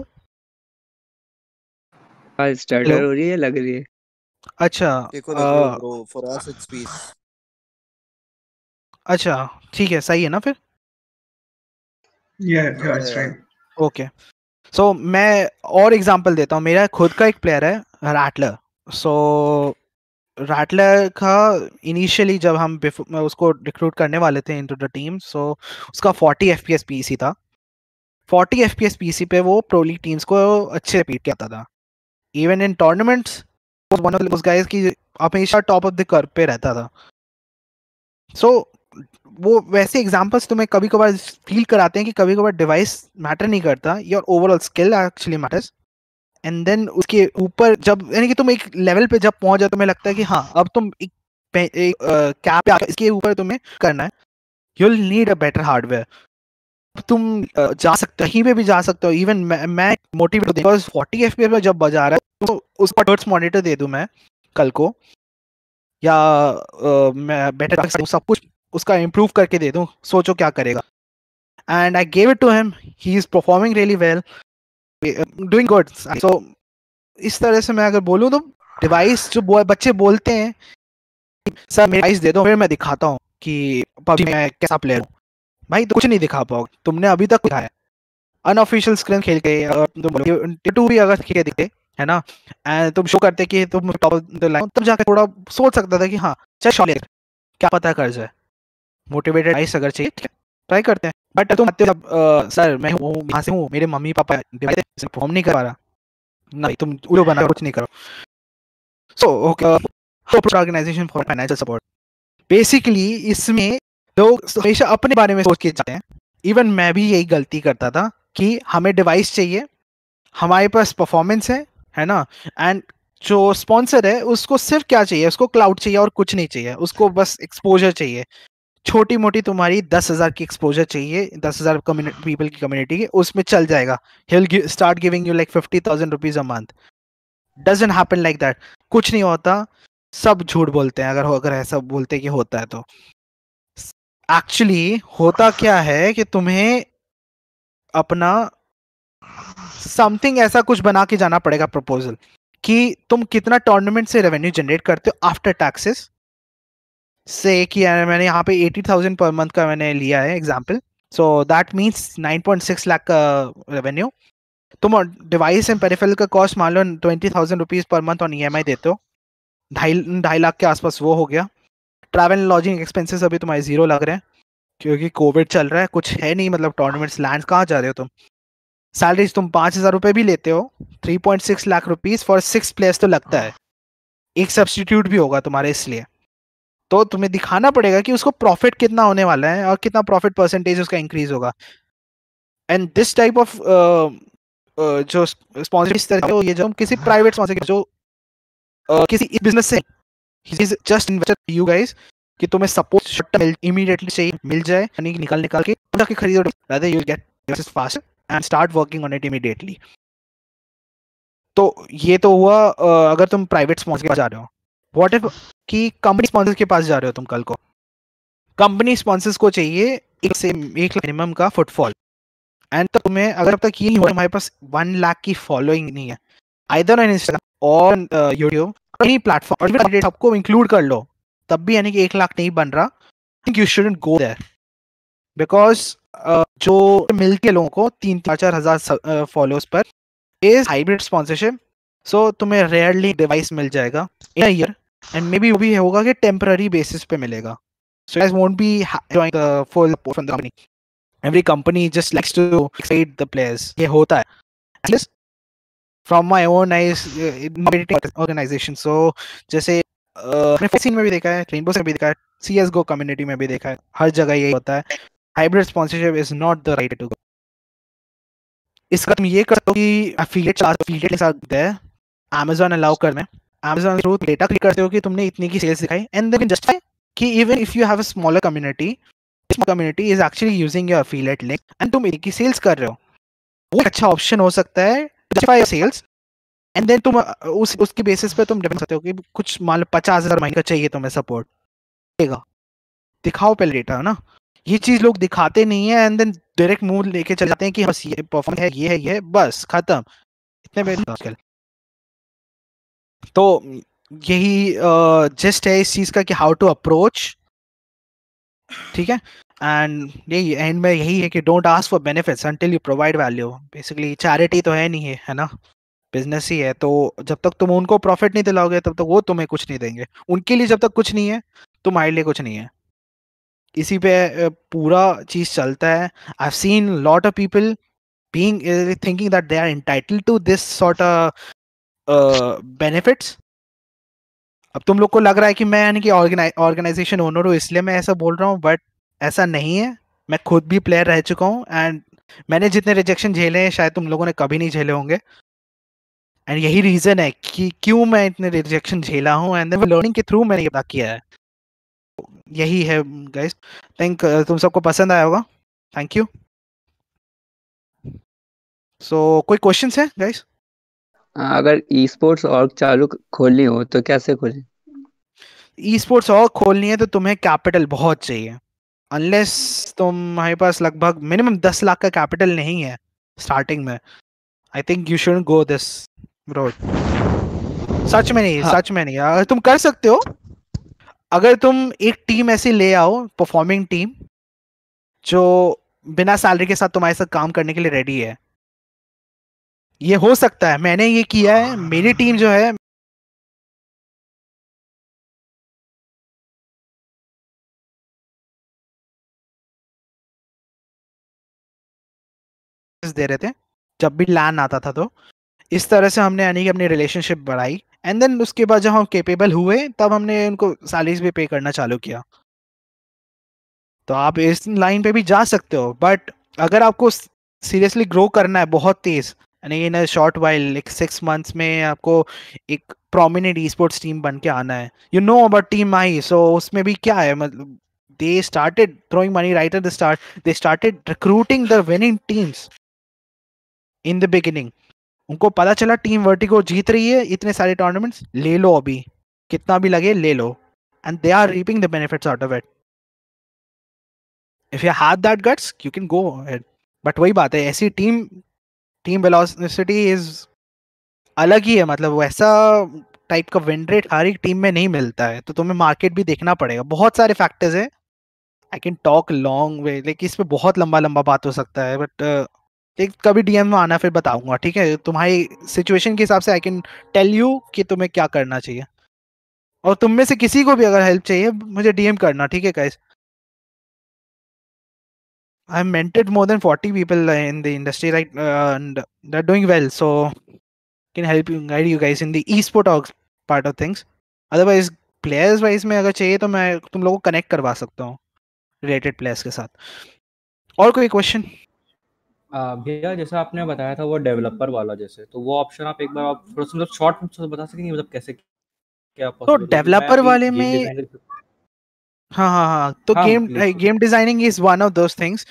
आवाज स्टार्टर हेलो, हो रही है लग रही है। अच्छा देखो देखो bro, for us it's peace. अच्छा ठीक है, सही है ना फिर? Yeah, it's right. ओके, सो मैं और एग्जांपल देता हूँ। मेरा खुद का एक प्लेयर है रैटलर। सो रैटलर का इनिशियली जब हम उसको रिक्रूट करने वाले थे इनटू द टीम, सो उसका 40 एफपीएस पीसी था। 40 एफपीएस पीसी पे वो प्रो लीग टीम्स को अच्छे पीट के आता था। Even in tournaments one of those guys की हमेशा टॉप ऑफ द कर्व पे रहता था। सो वो वैसे एग्जांपल्स तुम्हें कभी कभार फील कराते हैं कि कभी कभार डिवाइस मैटर नहीं करता, your overall skill actually matters. And then उसके ऊपर जब यानी कि तुम एक लेवल पे जब पहुंच जाए, तुम्हें लगता है कि हाँ अब तुम एक कैप पे इसके ऊपर तुम्हें करना है, you will need a better hardware. तुम जा सकते हो, कहीं पे भी जा सकते हो। इवन मैं मोटिवेट हूं, बिकॉज 40 एफपीएस में जब बजा रहा है तो उसका हर्ट्स मॉनिटर दे दूं मैं कल को, या मैं बेटर सब कुछ उसका इम्प्रूव करके दे दूं, सोचो क्या करेगा। And I gave it to him, he is performing really well, doing good. So इस तरह से मैं अगर बोलूं तो डिवाइस जो बच्चे बोलते हैं सर मेरा डिवाइस दे दो फिर मैं दिखाता हूँ कि पबजी में कैसा प्लेयर हूँ, भाई तो कुछ नहीं दिखा पाओगे। तुमने अभी तक दिखाया अनऑफिशियल स्क्रीन खेल के, तुम भी अगर खेल के दिखे है ना, एंड तुम शो करते कि तुम टॉप ऑफ द लाइन, तब जाकर थोड़ा सोच सकता था कि हाँ चल शॉट ले, क्या पता कर जाए। मोटिवेटेड आइस अगर चाहिए ट्राई करते हैं। बट तुम आते हो सर मैं हूँ यहाँ से हूँ, मेरे मम्मी पापा परफॉर्म नहीं कर पा रहा, नहीं तुम उड़ो बना कुछ नहीं करो। So organisation for financial support, basically इसमें लोग हमेशा अपने बारे में सोच के जाते हैं। इवन मैं भी यही गलती करता था कि हमें डिवाइस चाहिए, हमारे पास परफॉर्मेंस है ना, एंड जो स्पॉन्सर है उसको सिर्फ क्या चाहिए, उसको क्लाउड चाहिए और कुछ नहीं चाहिए, उसको बस एक्सपोजर चाहिए। छोटी मोटी तुम्हारी 10,000 की एक्सपोजर चाहिए, 10,000 पीपल की कम्युनिटी की, उसमें चल जाएगा। He will start giving you like 50,000 rupees a month. Doesn't happen like that, कुछ नहीं होता, सब झूठ बोलते हैं। अगर ऐसा बोलते कि होता है तो एक्चुअली होता क्या है कि तुम्हें अपना समथिंग ऐसा कुछ बना के जाना पड़ेगा प्रपोजल, कि तुम कितना टूर्नामेंट से रेवेन्यू जनरेट करते हो आफ्टर टैक्सेस से, कि मैंने यहाँ पे 80,000 पर मंथ का मैंने लिया है example, so that means 9.6 lakh का रेवेन्यू। तुम डिवाइस एंड पेरिफेरल का कॉस्ट मान लो 20,000 rupees per month on EMI देते हो, 2.5 लाख के आसपास वो हो गया। ट्रैवल एंड लॉजिंग एक्सपेंसेस अभी तुम्हारे जीरो लग रहे हैं, क्योंकि कोविड चल रहा है, कुछ है नहीं, मतलब टूर्नामेंट्स लैंड, कहाँ जा रहे हो तुम? सैलरीज तुम 5,000 रुपए भी लेते हो, 3.6 लाख रुपीज फॉर 6 प्लेयर्स तो लगता है, एक सब्स्टिट्यूट भी होगा तुम्हारे, इसलिए तो तुम्हें दिखाना पड़ेगा कि उसको प्रॉफिट कितना होने वाला है और कितना प्रॉफिट परसेंटेज उसका इंक्रीज होगा। एंड दिस टाइप ऑफ जो स्पॉन्सर इस तरह के, ये जो हम किसी प्राइवेट स्पॉन्सर जो किसी बिजनेस से, he is just investor you guys, कि तुम्हें सपोर्ट शॉर्ट टर्म इमीडिएटली चाहिए, मिल जाए, यानी कि निकाल के जाके खरीदो, rather you get this fast and start working on it immediately. तो ये तो हुआ अगर तुम प्राइवेट स्पॉन्सर के पास जा रहे हो। व्हाट इफ कि कंपनी स्पॉन्सर के पास जा रहे हो तुम कल को, कंपनी स्पॉन्सर्स को चाहिए 1 लाख मिनिमम का फुटफॉल, एंड तो तुम्हें अगर अब तक ये नहीं हुआ, हमारे पास 1 लाख की फॉलोइंग नहीं है, आइदर ऑन इंस्टाग्राम और यूट्यूब, एनी प्लेटफॉर्म, और सबको इंक्लूड कर लो, तब भी यानी कि 1 लाख नहीं बन रहा, I think you shouldn't go there, because जो मिलती है लोगों को 3-4 हजार फॉलोअर्स पर इज हाइब्रिड स्पॉन्सरशिप, सो तुम्हें रेयरली डिवाइस मिल जाएगा in a year, and maybe वो भी होगा कि टेम्पररी बेसिस पे मिलेगा, सो you guys won't be enjoying the full support from the company. Every company just likes to excite the players. ये होता है, at least from my own eyes, organization. So जैसे मैंने फैक्सीन में भी देखा है, रेनबो में भी देखा है, CSGO कम्युनिटी में भी देखा है, हर जगह यही होता है, hybrid sponsorship is not the right to go. इसका तुम ये कर सकते हो कि affiliate के साथ है, Amazon अलाउ करना है, Amazon के थ्रू डेटा क्लिक करते हो कि तुमने इतनी की सेल्स दिखाई, एंड देन जस्टिफाई कि even if you have a smaller community is actually using your affiliate link and तुम एक ही सेल्स कर रहे हो, वो एक अच्छा ऑप्शन हो सकता है, justify your sales, and then तुम उसकी बेसिस पे तुम डिपेंड करते हो कि कुछ मान लो 50,000 महीने का चाहिए तुम्हें सपोर्ट, देगा, दिखाओ पहले डेटा, है ना। ये चीज लोग दिखाते नहीं है, एंड देन डायरेक्ट मूव लेके चले जाते हैं कि बस ये परफॉर्म है, ये है, बस खत्म, इतने में आजकल। तो यही जस्ट है इस चीज का कि हाउ टू अप्रोच, ठीक है, एंड यही एंड में यही है कि don't ask for benefits until you provide value. Basically charity तो है नहीं है ना, बिजनेस ही है, तो जब तक तुम उनको प्रॉफिट नहीं दिलाओगे तब तक वो तुम्हें कुछ नहीं देंगे, उनके लिए जब तक कुछ नहीं है तुम्हारे लिए कुछ नहीं है, इसी पे पूरा चीज चलता है। I have seen lot of people being thinking that they are entitled to this sort of benefits. अब तुम लोग को लग रहा है कि मैं यानी कि ऑर्गेनाइजेशन ओनर हूँ इसलिए मैं ऐसा बोल रहा हूँ, बट ऐसा नहीं है। मैं खुद भी प्लेयर रह चुका हूँ, एंड मैंने जितने रिजेक्शन झेले हैं शायद तुम लोगों ने कभी नहीं झेले होंगे, एंड यही रीजन है कि क्यों मैं इतने रिजेक्शन झेला हूँ, एंड देन लर्निंग के थ्रू मैंने ये किया है। यही है गाइस, थिंक तुम सबको पसंद आया होगा, थैंक यू। सो कोई क्वेश्चंस है गाइस? अगर ई स्पोर्ट्स और चालू खोलनी हो तो कैसे खोलें? ई स्पोर्ट्स और खोलनी है तो तुम्हें कैपिटल बहुत चाहिए, अनलेस तुम्हारे पास लगभग मिनिमम 10 लाख का कैपिटल नहीं है स्टार्टिंग में, I think you should go this road. सच में नहीं, हाँ। सच में नहीं, अगर तुम कर सकते हो, अगर तुम एक टीम ऐसी ले आओ, परफॉर्मिंग टीम जो बिना सैलरी के साथ तुम्हारे साथ काम करने के लिए रेडी है, ये हो सकता है। मैंने ये किया है, मेरी टीम जो है दे रहे थे जब भी लैन आता था, तो इस तरह से हमने यानी कि अपनी रिलेशनशिप बढ़ाई, एंड देन उसके बाद जब हम केपेबल हुए तब हमने उनको सैलरीज भी पे करना चालू किया। तो आप इस लाइन पे भी जा सकते हो, बट अगर आपको सीरियसली ग्रो करना है बहुत तेज, यानी in a short while, like 6 months में आपको एक प्रोमिनेंट ई स्पोर्ट्स टीम बन के आना है, यू नो अबाउट टीम आई, सो उसमें भी क्या है, मतलब they started throwing money right at the start, they started recruiting the winning teams in the beginning. उनको पता चला टीम वर्टिगो जीत रही है इतने सारे टूर्नामेंट्स, ले लो अभी, कितना भी लगे ले लो, and they are reaping the benefits out of it. If you have that guts you can go ahead, but वही बात है, ऐसी टीम वेलोसिटी इज अलग ही है, मतलब वैसा टाइप का विन रेट हर एक टीम में नहीं मिलता है, तो तुम्हें मार्केट भी देखना पड़ेगा, बहुत सारे फैक्टर्स है। I can talk long way, लेकिन इस पे बहुत लंबा लंबा बात हो सकता है, बट एक कभी डीएम में आना फिर बताऊंगा, ठीक है? तुम्हारी सिचुएशन के हिसाब से आई कैन टेल यू कि तुम्हें क्या करना चाहिए, और तुम में से किसी को भी अगर हेल्प चाहिए मुझे डीएम करना, ठीक है guys? I've mentored more than 40 people in the industry, right? And they're doing well. So can help you guide you guys in the e-sport part of things. Otherwise, players wise में अगर चाहिए तो मैं तुम लोगों को कनेक्ट करवा सकता हूँ रिलेटेड प्लेयर्स के साथ. और कोई क्वेश्चन? भैया जैसा आपने बताया था वो डेवलपर वाला, जैसे तो वो ऑप्शन आप एक बार आप थोड़ा सा मतलब शॉर्ट में बता सकेंगे, मतलब कैसे क्या तो पॉसिबल होगा? मैं डेवलपर अभी वाले गेम में डिजाइनर हाँ तो हाँ game please. Game designing is one of those things.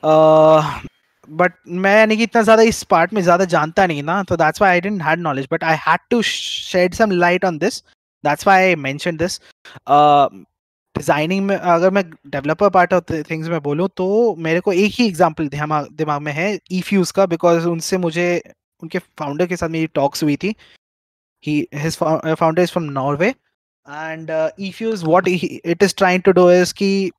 But मैं यानी कि इतना ज्यादा इस पार्ट में ज्यादा जानता नहीं ना, तो that's why I didn't had knowledge, but I had to shed some light on this. That's why I mention this. Designing में अगर मैं डेवलपर पार्ट ऑफ थिंग्स में बोलूँ तो मेरे को एक ही एग्जांपल दिमाग में है, ईफ्यूज का, बिकॉज उनसे मुझे उनके फाउंडर के साथ मेरी टॉक्स हुई थी. His founder is from Norway, and eFuse what it is trying to do is कि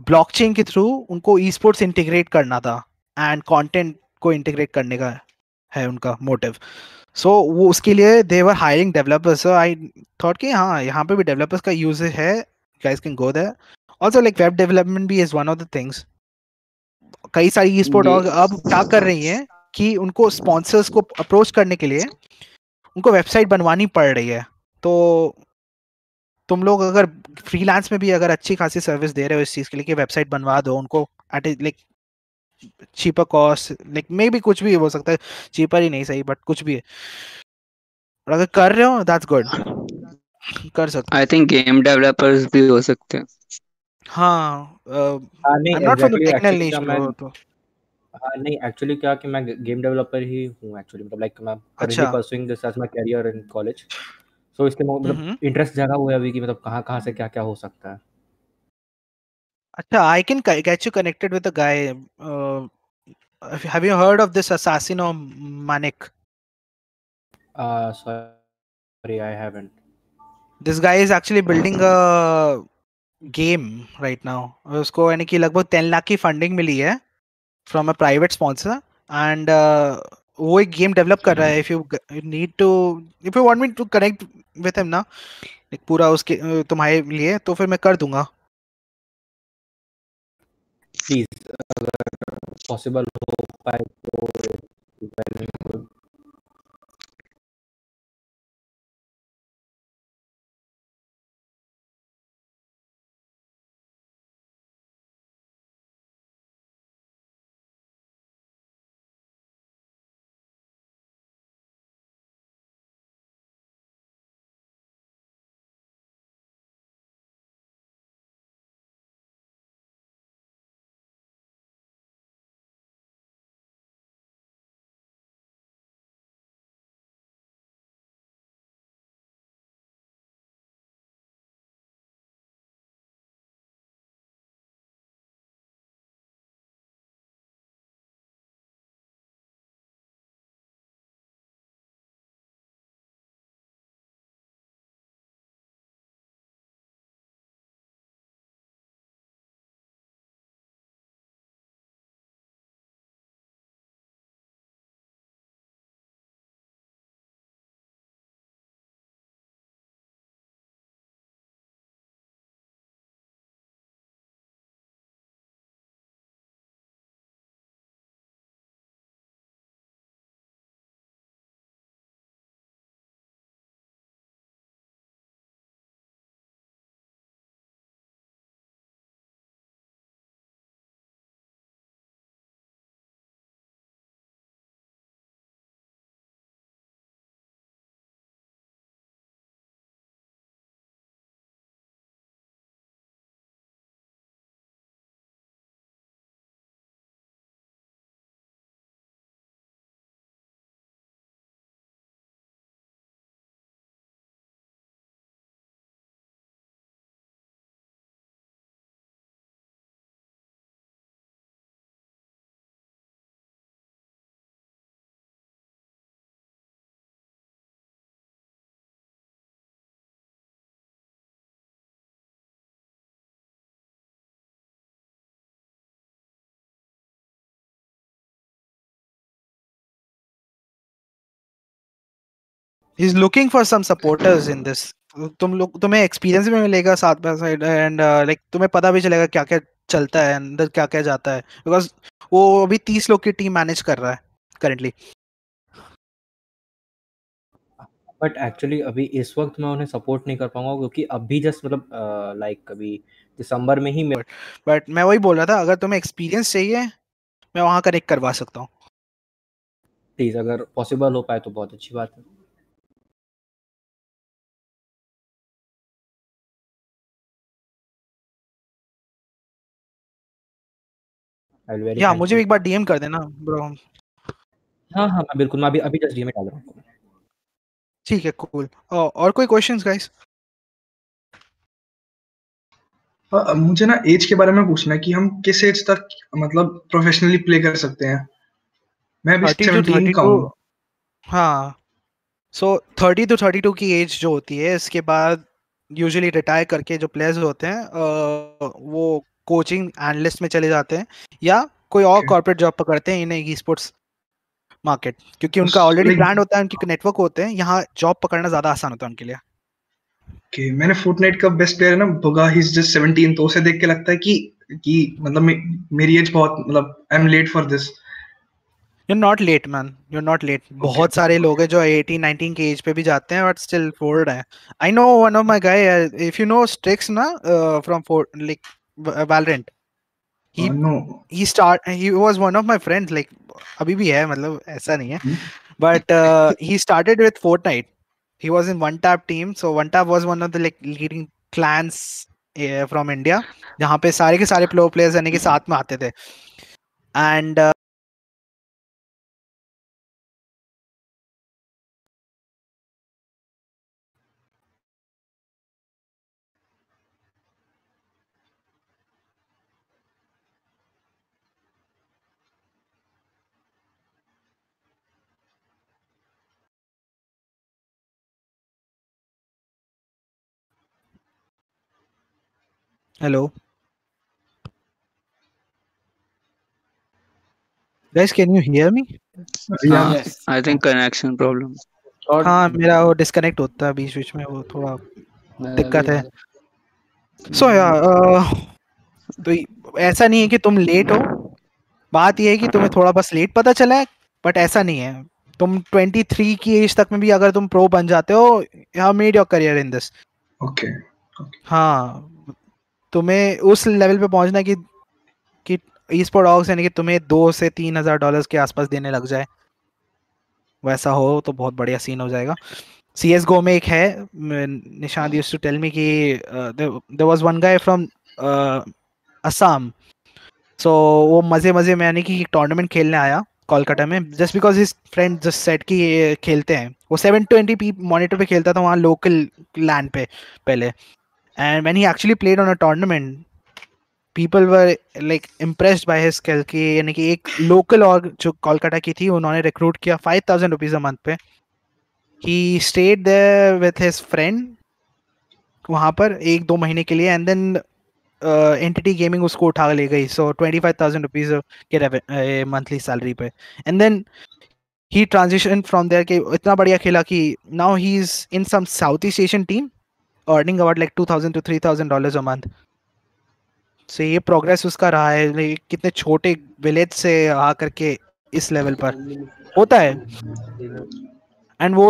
ब्लॉकचेन के थ्रू उनको ई स्पोर्ट्स इंटीग्रेट करना था एंड कंटेंट को इंटीग्रेट करने का है उनका मोटिव. सो वो उसके लिए they were hiring developers. So I thought कि हाँ यहाँ पे भी डेवलपर्स का यूज है, guys can go there. Also like web development भी is one of the things. कई सारी ई स्पोर्ट जी और अब क्या कर रही है कि उनको स्पॉन्सर्स को अप्रोच करने के लिए उनको वेबसाइट बनवानी पड़ रही है. तो तुम लोग अगर फ्रीलांस में भी अगर अच्छी खासी सर्विस दे रहे हो इस चीज के लिए कि वेबसाइट बनवा दो उनको at like cheaper cost, like मे भी कुछ भी हो सकता है, चीपर ही नहीं सही बट कुछ भी है, और अगर कर रहे हो दैट्स गुड, कर सकते आई थिंक गेम डेवलपर्स भी हो सकते हैं. हाँ. नहीं I am not from the exactly technical actually niche क्या मैं ब्रो. तो नहीं एक्चुअली क्या कि मैं गेम डेवलपर ही हूँ एक्चुअली, मतलब लाइक मैं करेंटली अच्छा. Pursuing this as my career in college. So इसके मतलब इंटरेस्ट जगा हुआ है अभी कि मतलब कहाँ कहाँ से क्या क्या हो सकता है. अच्छा, I can get you connected with a guy. Have you heard of this Assassino Manik? Sorry I haven't. This guy is actually building a game right now. उसको यानी कि लगभग 10 लाख की फंडिंग मिली है from a private sponsor, and वो एक game develop कर रहा है. If you need to, if you want me to connect with him ना, एक पूरा उसके तुम्हारे लिए, तो फिर मैं कर दूंगा. प्लीज अगर पॉसिबल हो पाए तो well and good. He's looking for some supporters in this तुम्हें एक्सपीरियंस भी मिलेगा साथ बाय साइड, एंड लाइक तुम्हें पता भी चलेगा क्या क्या चलता है अंदर, क्या क्या जाता है, बिकॉज वो अभी 30 लोग की टीम मैनेज कर रहा है करेंटली। बट एक्चुअली अभी इस वक्त मैं उन्हें सपोर्ट नहीं कर पाऊंगा, क्योंकि अभी जस्ट मतलब लाइक अभी दिसंबर में ही बट मैं वही बोल रहा था, अगर तुम्हें एक्सपीरियंस चाहिए मैं वहाँ कनेक्ट करवा सकता हूँ। प्लीज अगर पॉसिबल हो पाए तो बहुत अच्छी बात है। आई विल वेरी या मुझे थैंकफुल। एक बार डीएम कर देना ब्रो। हाँ हाँ मैं बिल्कुल, मैं अभी अभी जस्ट डीएम डाल रहा हूँ। ठीक है, कूल। और कोई क्वेश्चंस गाइस? मुझे ना एज के बारे में पूछना है कि हम किस एज तक मतलब प्रोफेशनली प्ले कर सकते हैं। मैं अभी 30 to 17 का 32। हूँ। हाँ, सो 30 to 32 की एज जो होती है, इसके बाद यूजुअली रिटायर करके जो प्लेयर्स होते हैं वो कोचिंग एनालिस्ट में चले जाते हैं, या कोई और Okay. कॉर्पोरेट जॉब पकड़ते हैं इन ई स्पोर्ट्स मार्केट, क्योंकि उनका ऑलरेडी Like, ब्रांड होता है, उनके नेटवर्क होते हैं, यहाँ जॉब पकड़ना ज्यादा आसान होता है उनके लिए। okay, मैंने फोर्टनाइट का बेस्ट प्लेयर है ना बुगा, ही इज जस्ट 17, तो उसे देख के लगता है कि मतलब मेरी एज बहुत मतलब I am late for this. You not late man, you not late. बहुत सारे लोग हैं जो 18 19 की एज पे भी जाते हैं बट स्टिल फोर्ड है। I know one of my guy, if you know Strix ना, from like Valorant, he know. he was one of my friends, like अभी भी है, मतलब ऐसा नहीं है, but he started with Fortnite. He was in One Tap team, so One Tap was one of the like leading clans from India, जहाँ पे सारे के सारे प्रो प्लेयर्स यानी कि साथ में आते थे, and hello guys, can you hear me? या हाँ, आई थिंक कनेक्शन प्रॉब्लम। हाँ, मेरा वो डिस्कनेक्ट होता है बीच बीच में, वो थोड़ा दिक्कत है। सो यार, तो ऐसा नहीं है कि तुम लेट हो, बात यह है कि तुम्हें थोड़ा बस लेट पता चला है, बट ऐसा नहीं है। तुम 23 की एज तक में भी अगर तुम प्रो बन जाते हो, you have made your career in this. Okay. हाँ, तुम्हें उस लेवल पे पहुंचना है कि ई स्पोर्ट ऑक्स यानी कि तुम्हें $2,000 से $3,000 के आसपास देने लग जाए, वैसा हो तो बहुत बढ़िया सीन हो जाएगा। CS गो में एक है, Nishant used to tell me कि there was one guy from Assam, so वो मजे मजे में यानी कि टूर्नामेंट खेलने आया कोलकाता में, just because his friend just set कि ये खेलते हैं। वो 720p मॉनिटर पे खेलता था वहाँ लोकल लैंड पे पहले, and when he actually played on a tournament, people were like impressed by his skill, कि यानी कि एक लोकल और जो कोलकाता की थी उन्होंने रिक्रूट किया 5,000 रुपीज अ मंथ पे। He stayed there with his friend वहाँ पर 1-2 महीने के लिए, एंड देन एंटिटी गेमिंग उसको उठा ले गई, सो 25,000 रुपीज के मंथली सैलरी पे, and then he transition from there कि इतना बढ़िया खेला कि now he is in some South East Asian team earning about like $2,000 to $3,000 a month. So ये प्रोग्रेस उसका रहा है, like, कितने छोटे विलेज से आ करके इस लेवल पर होता है, एंड वो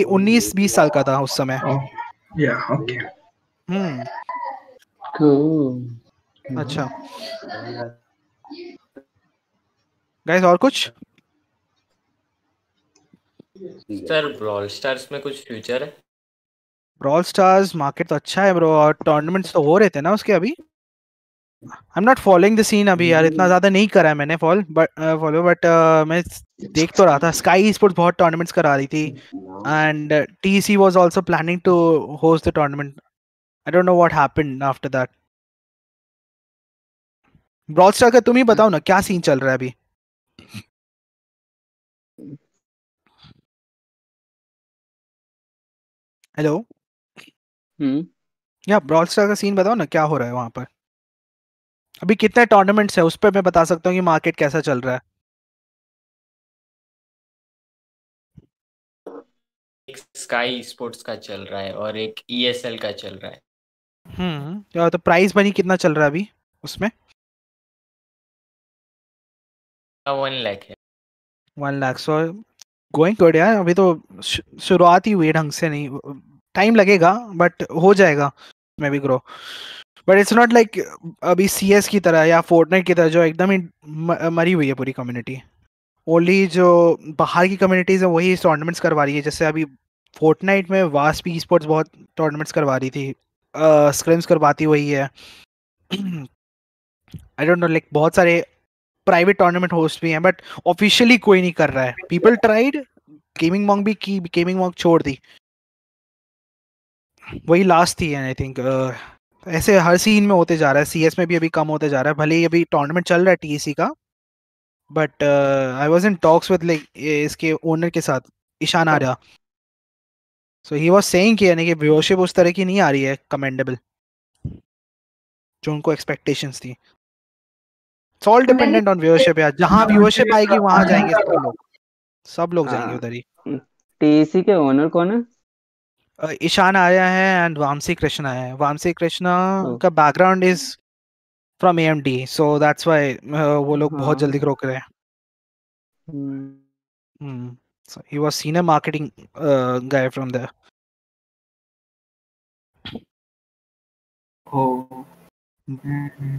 19-20 साल का था उस समय। या ओके। हम्म, अच्छा गाइस, और कुछ? सर ब्रॉल स्टार्स में कुछ फ्यूचर है? ब्रॉल स्टार्स मार्केट तो अच्छा है ब्रो, और टूर्नामेंट्स तो हो रहे थे ना उसके अभी। I am not following the scene अभी यार, इतना ज्यादा नहीं करा है मैंने फॉलो, बट मैं देख तो रहा था स्काई स्पोर्ट्स बहुत टूर्नामेंट्स करा रही थी, and TC was also planning to host the tournament. I don't know what happened after that. Brawl star का तुम ही बताओ ना, क्या सीन चल रहा है अभी? हेलो, या ब्रॉल स्टार का सीन बताओ ना, क्या हो रहा है वहां पर अभी? कितने टूर्नामेंट्स है उस पर मैं बता सकता हूँ कि मार्केट कैसा चल रहा है। एक स्काई स्पोर्ट्स का चल रहा है और एक ESL का चल रहा है। तो प्राइस मनी कितना चल रहा है अभी उसमें? 1 लाख है। 1 लाख। सो गोइंग गुड यार। अभी तो शुरुआत ही हुई है ढंग से, नहीं टाइम लगेगा बट हो जाएगा मैं भी grow. But it's not like अभी CS की तरह या फोर्टनाइट की तरह जो एकदम ही मरी हुई है पूरी कम्युनिटी। ओनली जो बाहर की कम्युनिटीज है वही टूर्नामेंट्स करवा रही है। जैसे अभी फोर्टनाइट में वास्प ई स्पोर्ट्स बहुत टूर्नामेंट्स करवा रही थी, स्क्रिम्स करवाती वही है। आई डोंट नो, लाइक बहुत सारे प्राइवेट टूर्नामेंट होस्ट भी हैं बट ऑफिशियली कोई नहीं कर रहा है। पीपल ट्राइड, गेमिंग मॉन्ग भी की, गेमिंग मॉन्ग छोड़ दी, वही लास्ट थी आई थिंक। ऐसे हर सीन में होते जा रहा है। CS में भी अभी कम होते जा रहा है, भले ही अभी टूर्नामेंट चल रहा है TEC का। But I was in talks with like इसके ओनर के साथ, ईशान आर्या। सो ही वाज सेइंग कि यानी कि व्यूअरशिप उस तरह की नहीं आ रही है कमेंडेबल जो उनको एक्सपेक्टेशंस थी। It's all dependent on viewership यार। जहां व्यूअरशिप आएगी वहां जाएंगे सब लोग जाएंगे उधर ही। TEC के ओनर कौन है? ईशान आर्या है एंड वामसी कृष्णा है। वामसी कृष्णा ओ, का background is from AMD, so that's why वो लोग बहुत हाँ। जल्दी ग्रो करे। So he was senior marketing guy from there.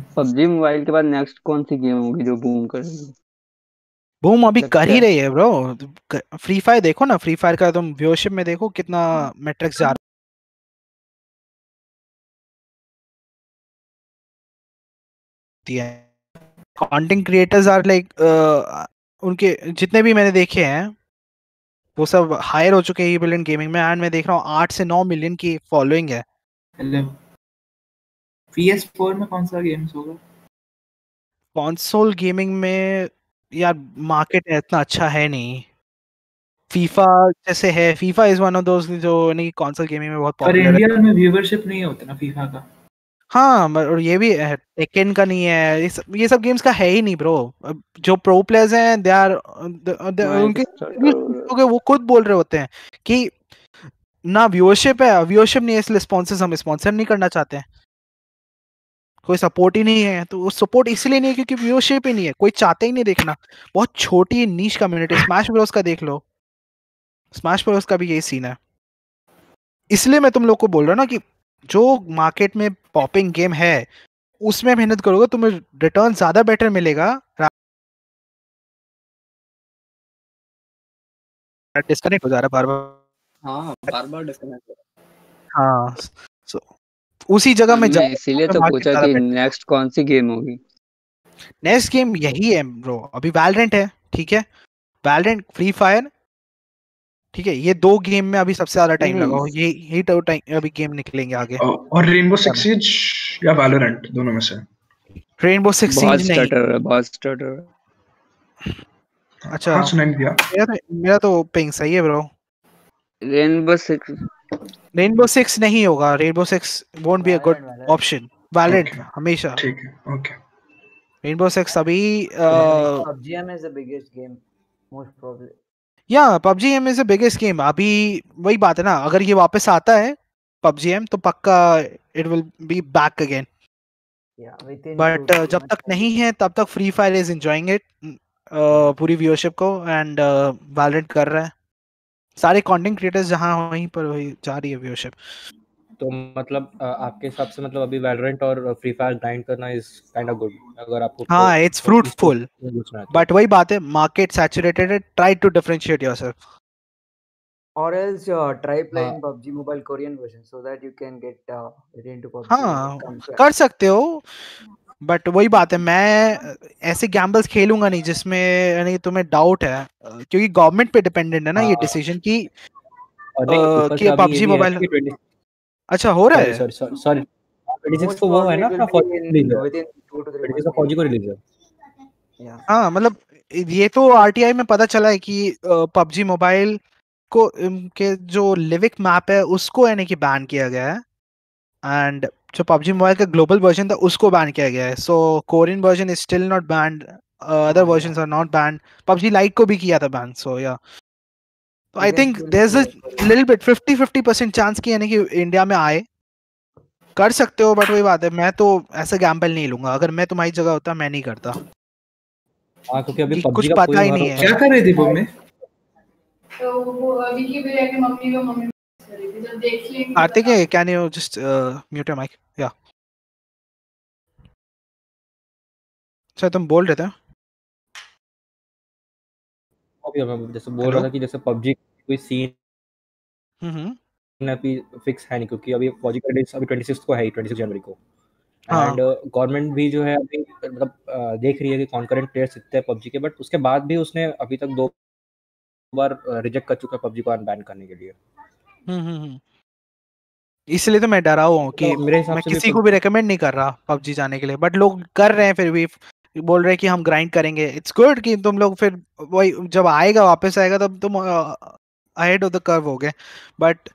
PUBG mobile के बाद नेक्स्ट कौन सी गेम होगी जो बूम करेगी? बूम अभी कर ही क्या? रही है ब्रो। फ्री फायर देखो ना, फ्री फायर का तुम व्यूअरशिप में देखो कितना मैट्रिक्स जा रही है। कंटेंट क्रिएटर्स आर लाइक, उनके जितने भी मैंने देखे हैं वो सब हायर हो चुके हैं बिलियन गेमिंग में। एंड मैं देख रहा हूँ 8 से 9 मिलियन की फॉलोइंग है। PS4 में कौन सा गेम्स होगा? कंसोल गेमिंग में यार मार्केट इतना अच्छा है नहीं। फीफा जैसे है, फीफा इज वन ऑफ दोस जो नहीं कंसोल गेमिंग में बहुत पर पॉपुलर है। इंडिया में व्यूअरशिप नहीं होता ना फीफा का। हाँ और ये भी है, टेकन का नहीं है, ये सब गेम्स का है ही नहीं ब्रो। जो प्रो प्लेयर्स हैं दे आर उनके Kickstarter वो खुद बोल रहे होते हैं कि ना व्यूअरशिप है, व्यूअरशिप नहीं है इसलिए स्पॉन्सर्स हम स्पॉन्सर नहीं करना चाहते हैं। कोई सपोर्ट ही नहीं है, तो वो सपोर्ट इसलिए नहीं है क्योंकि व्यूअरशिप ही नहीं है, कोई चाहता ही नहीं देखना। बहुत छोटी नीश कम्युनिटी। स्मैश ब्रोस का देख लो, स्मैश ब्रोस का भी यही सीन है। इसलिए मैं तुम लोग को बोल रहा हूँ ना कि जो मार्केट में पॉपिंग गेम है उसमें मेहनत करोगे तुम्हें रिटर्न ज्यादा बेटर मिलेगा। डिस्कनेक्ट हो जा रहा है बार बार। हाँ बार बार डिस्कनेक्ट हो रहा हाँ so, उसी जगह में मैं इसीलिए तो मार्केट पूछा ज्यादा कि बेटर। नेक्स्ट कौन सी गेम होगी। नेक्स्ट गेम यही है ब्रो। अभी वैलोरेंट है, ठीक है, वैलोरेंट, फ्री फायर, ठीक है, ये 2 गेम में अभी सबसे ज्यादा टाइम लगा। नहीं, ये यही तो टाइम अभी गेम निकलेंगे आगे। और रेनबो सिक्स सिege या वैलोरेंट दोनों में से। रेनबो सिक्स बहुत सीज नहीं। स्टटर है, बहुत स्टटर है। अच्छा हाँ सुनाई नहीं दिया। मेरा तो पिंग सही है ब्रो। रेनबो सिक्स रेनबो 6 नहीं होगा। Rainbow 6 won't be a good option. Valorant okay हमेशा। ठीक है ओके। रेनबो 6 अभी PUBG is the biggest game, most probably. या PUBG M is the biggest game. अभी वही बात है ना, अगर ये वापस आता है PUBG M तो पक्का it will be back again. Yeah, within but 2 3 जब तक months. नहीं है तब तक free fire is enjoying it पूरी व्यूअरशिप को, एंड वैलोरेंट कर रहा है। सारे कंटेंट क्रिएटर्स जहां वहीं पर वही जा रही है व्यूअरशिप। तो मतलब आपके हिसाब से मतलब अभी वैलोरेंट और फ्री फायर ग्राइंड करना इज काइंड ऑफ गुड अगर आपको हाँ इट्स फ्रूटफुल, बट वही बात है मार्केट सैचुरेटेड है। Try to differentiate yourself. Or else try playing PUBG Mobile Korean version so that you can get into PUBG when it हाँ comes back. कर सकते हो, बट वही बात है मैं ऐसे गैम्बल्स खेलूंगा नहीं जिसमें यानी तुम्हें डाउट है, क्योंकि गवर्नमेंट पे डिपेंडेंट है ना ये डिसीजन की कि PUBG मोबाइल। अच्छा हो रहा है। सॉरी 26 Most को वो है probably ना it अपना will फौजी be रिलीज है, within 2 to 3 26 months. को फौजी को रिलीज है। Yeah. हाँ मतलब ये तो RTI में पता चला है कि PUBG मोबाइल को के जो लिविक मैप है उसको यानी कि बैन किया गया है, एंड जो PUBG मोबाइल का ग्लोबल वर्जन था उसको बैन किया गया है। So Korean version is still not banned, other versions are not banned. PUBG lite को भी किया था बैन। सो या तो I think there is a little bit 50-50% chance की यानी कि इंडिया में आए, कर सकते हो, बट वही बात है, मैं तो ऐसा गैम्बल नहीं लूंगा। अगर मैं तुम्हारी जगह होता मैं नहीं करता। हाँ, क्योंकि अभी कि कुछ पबजी का पता कोई ही नहीं भरोसा है। क्या कर रही थी वो में? तो वो अभी की भी जाके मम्मी कर रही थी, जब देख लेंगे कार्तिक है, can you just mute your mic? या सर तुम बोल रहे थे? अभी मैं जैसे बोल हेलो। रहा था कि जैसे पबजी कोई सीन अभी फिक्स है नहीं, क्योंकि अभी पबजी का डेट अभी 26 को है ही, 26 जनवरी को। हाँ। एंड गवर्नमेंट भी जो है अभी मतलब देख रही है कि कॉन्करेंट प्लेयर्स कितने हैं पबजी के, बट उसके बाद भी उसने अभी तक 2 बार रिजेक्ट कर चुका है पबजी को अनबैन करने के लिए। इसलिए तो मैं डरा हुआ हूँ कि मतलब मेरे हिसाब मैं से भी किसी को भी रेकमेंड नहीं कर रहा पबजी जाने के लिए, बट लोग कर रहे हैं फिर भी, बोल रहे हैं कि हम ग्राइंड करेंगे। इट्स गुड कि तुम लोग फिर वही जब आएगा वापस आएगा तब तुम अहेड ऑफ द कर्व हो गए, बट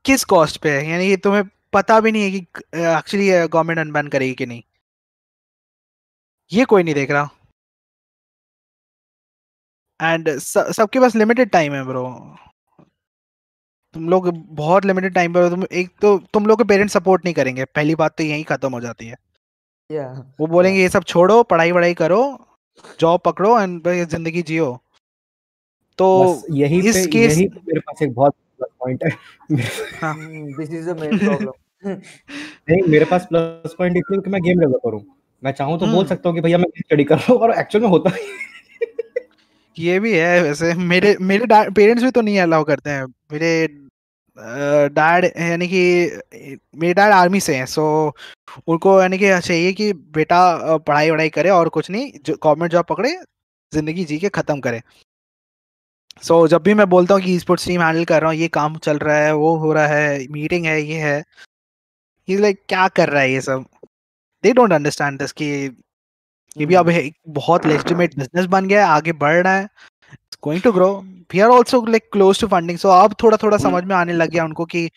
किस कॉस्ट पे है? यानी ये तुम्हें पता भी नहीं है कि एक्चुअली गवर्नमेंट अनबैन करेगी कि नहीं, ये कोई नहीं देख रहा। एंड सबके पास लिमिटेड टाइम है ब्रो। तुम लोग बहुत लिमिटेड टाइम पर, तुम एक तो तुम लोग के पेरेंट्स सपोर्ट नहीं करेंगे, पहली बात तो यही खत्म हो जाती है। वो बोलेंगे ये सब छोड़ो, पढ़ाई वढ़ाई करो, जॉब पकड़ो एंड जिंदगी जियो। तो बस यही इस केस मेरे पास एक बहुत प्लस पॉइंट है। हाँ। This is the main problem. नहीं, मेरे पास प्लस पॉइंट इसलिए कि मैं गेम डेवलपर हूँ। मैं चाहूँ तो बोल सकता हूँ कि भैया मैं स्टडी कर रहा हूँ, और एक्चुअल में होता है। ये भी है वैसे। मेरे मेरे पेरेंट्स भी तो नहीं अलाउ करते हैं। मेरे डैड यानी कि मेरे डैड आर्मी से हैं, सो उनको यानी कि चाहिए कि बेटा पढ़ाई वढ़ाई करे और कुछ नहीं, जो गवर्नमेंट जॉब पकड़े, जिंदगी जी के खत्म करे। सो जब भी मैं बोलता हूँ कि स्पोर्ट्स टीम हैंडल कर रहा हूँ, ये काम चल रहा है, वो हो रहा है, मीटिंग है, ये है, ही लाइक क्या कर रहा है ये सब। दे डोंट अंडरस्टैंड दिस कि ये भी अब एक बहुत लेजिटिमेट बिजनेस बन गया है, आगे बढ़ रहा है, going to grow. We are also like close to funding, so अब थोड़ा थोड़ा समझ में आने लग गया उनको कि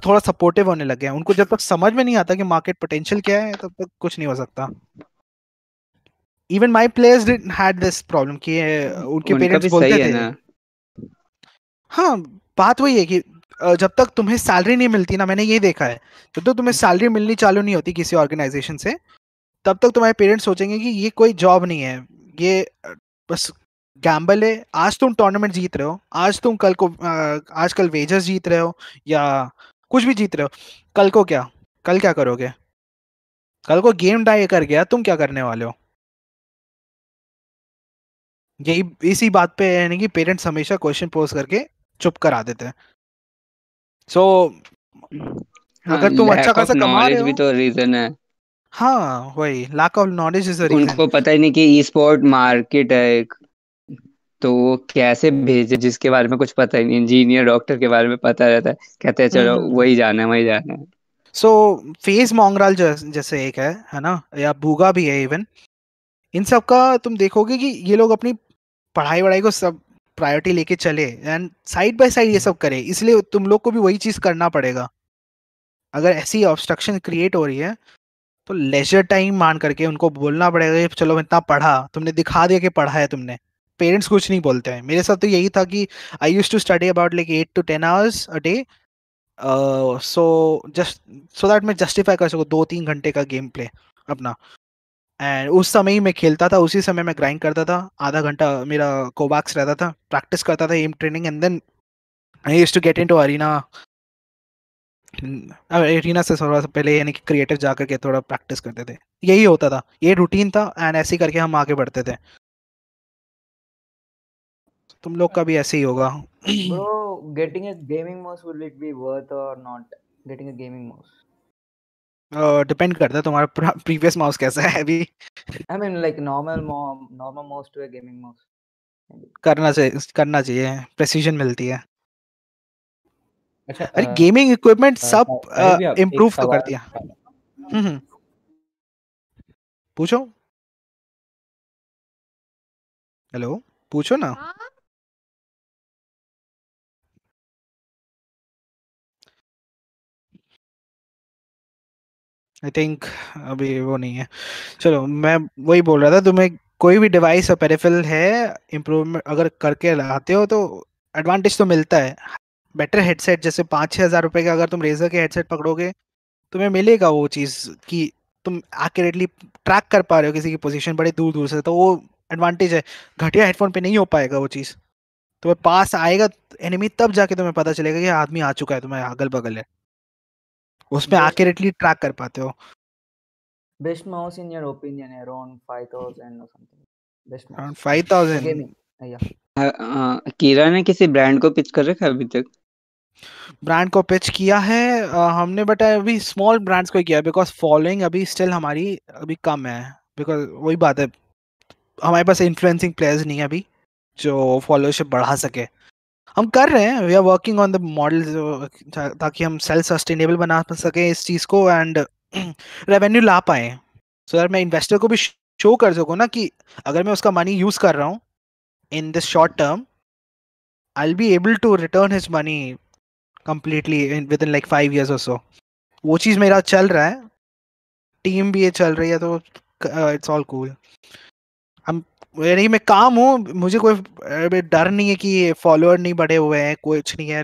थोड़ा सपोर्टिव होने लग गया उनको। जब तक समझ में नहीं आता कि मार्केट पोटेंशियल क्या है, तब तक कुछ नहीं हो सकता। Even my players did had this problem कि उनके उनका पेरेंट्स भी बोलते सही है थे। ना। हाँ, बात वही है कि जब तक तुम्हें सैलरी नहीं मिलती ना, मैंने ये देखा है, जब तक तुम्हें सैलरी मिलनी चालू नहीं होती किसी ऑर्गेनाइजेशन से, तब तक तुम्हारे पेरेंट्स सोचेंगे कि ये कोई जॉब नहीं है, ये बस गैम्बल है। आज तुम टूर्नामेंट जीत रहे हो, आज तुम कल को आजकल वेजर्स जीत रहे हो या कुछ भी जीत रहे हो, कल क्या करोगे? कल को गेम डाई कर गया, तुम क्या करने वाले हो? यही इसी बात पे यानी कि पेरेंट्स हमेशा क्वेश्चन पोज करके चुप करा देते हैं। सो हाँ, अगर तुम अच्छा लैक ऑफ खासा कमा रहे नॉलेज भी हो, तो रीजन है। हाँ वही lack of knowledge is the reason. उनको पता ही नहीं कि ई स्पोर्ट मार्केट है एक, तो वो कैसे भेजे जिसके बारे में कुछ पता ही नहीं। इंजीनियर डॉक्टर के बारे में पता रहता है, कहते हैं चलो वही जाना है वही जाना है। सो फेज मोंगराल जैसे एक है ना, या बूगा भी है इवन, इन सब का तुम देखोगे कि ये लोग अपनी पढ़ाई वढ़ाई को सब प्रायोरिटी लेके चले एंड साइड बाय साइड ये सब करे, इसलिए तुम लोग को भी वही चीज करना पड़ेगा। अगर ऐसी ऑब्स्ट्रक्शन क्रिएट हो रही है तो लेजर टाइम मान करके उनको बोलना पड़ेगा कि चलो इतना पढ़ा, तुमने दिखा दिया कि पढ़ा है तुमने। पेरेंट्स कुछ नहीं बोलते हैं। मेरे साथ तो यही था कि I used to study about like 8 to 10 hours a day, so just so that मैं जस्टिफाई कर सकूँ 2-3 घंटे का गेम प्ले अपना। एंड उस समय ही मैं खेलता था, उसी समय मैं ग्राइंड करता था, आधा घंटा मेरा कोवैक्स रहता था, प्रैक्टिस करता था एम training, and then I used to get into arena. Arena से थोड़ा सा पहले यानी कि क्रिएटिव जाकर के थोड़ा प्रैक्टिस करते थे। यही होता था, ये रूटीन था, एंड ऐसे करके हम आगे बढ़ते थे। तुम लोग का भी ऐसे ही होगा। Bro, getting a gaming mouse, will it be worth or not? Getting a gaming mouse. Depend करता है तुम्हारा प्रीवियस माउस कैसा है अभी। I mean, like normal mouse to a gaming mouse. करना चाहिए, प्रेसिजन मिलती है। अच्छा, अरे गेमिंग इक्विपमेंट सब साहिल भैया, एक इम्प्रूव तो सवाल कर दिया। पूछो। हेलो, पूछो ना। आई थिंक अभी वो नहीं है। चलो, मैं वही बोल रहा था, तुम्हें कोई भी डिवाइस और पेरिफेरल है, इम्प्रूवमेंट अगर करके लाते हो तो एडवांटेज तो मिलता है। बेटर हेडसेट जैसे 5-6 हज़ार रुपए का अगर तुम रेजर के हेडसेट पकड़ोगे तुम्हें मिलेगा वो चीज़ कि तुम एक्यूरेटली ट्रैक कर पा रहे हो किसी की पोजीशन बड़े दूर दूर से, तो वो एडवांटेज है। घटिया हेडफोन पे नहीं हो पाएगा वो चीज़। तुम्हें पास आएगा एनिमी तब जाके तुम्हें पता चलेगा कि आदमी आ चुका है, तुम्हें अगल बगल है, उसमें एक्यूरेटली ट्रैक कर पाते हो। Best mouse in your opinion around 5,000 or something. Best mouse. Around For 5,000 gaming. Yeah. कीरा ने किसी ब्रांड को पिच कर रखा है अभी तक? ब्रांड को पिच किया है हमने, बट अभी स्मॉल ब्रांड्स को ही किया है बिकॉज फॉलोइंग अभी स्टिल हमारी अभी कम है। बिकॉज वही बात है, हमारे पास इन्फ्लुएंसिंग प्लेयर्स नहीं है अभी जो फॉलोअरशिप बढ़ा सके। हम कर रहे हैं, we are working on the model ताकि हम सेल्फ सस्टेनेबल बना सके इस चीज़ को एंड रेवेन्यू ला पाए, सो दैट मैं इन्वेस्टर को भी शो कर सकूँ ना कि अगर मैं उसका मनी यूज़ कर रहा हूँ in this short term, I will be able to return his money completely within like 5 years or so। वो चीज़ मेरा चल रहा है, टीम भी ये चल रही है, तो इट्स ऑल कूल। हम यानी मैं काम हूँ, मुझे कोई डर नहीं है कि फॉलोअर नहीं बढ़े हुए हैं, कुछ नहीं है,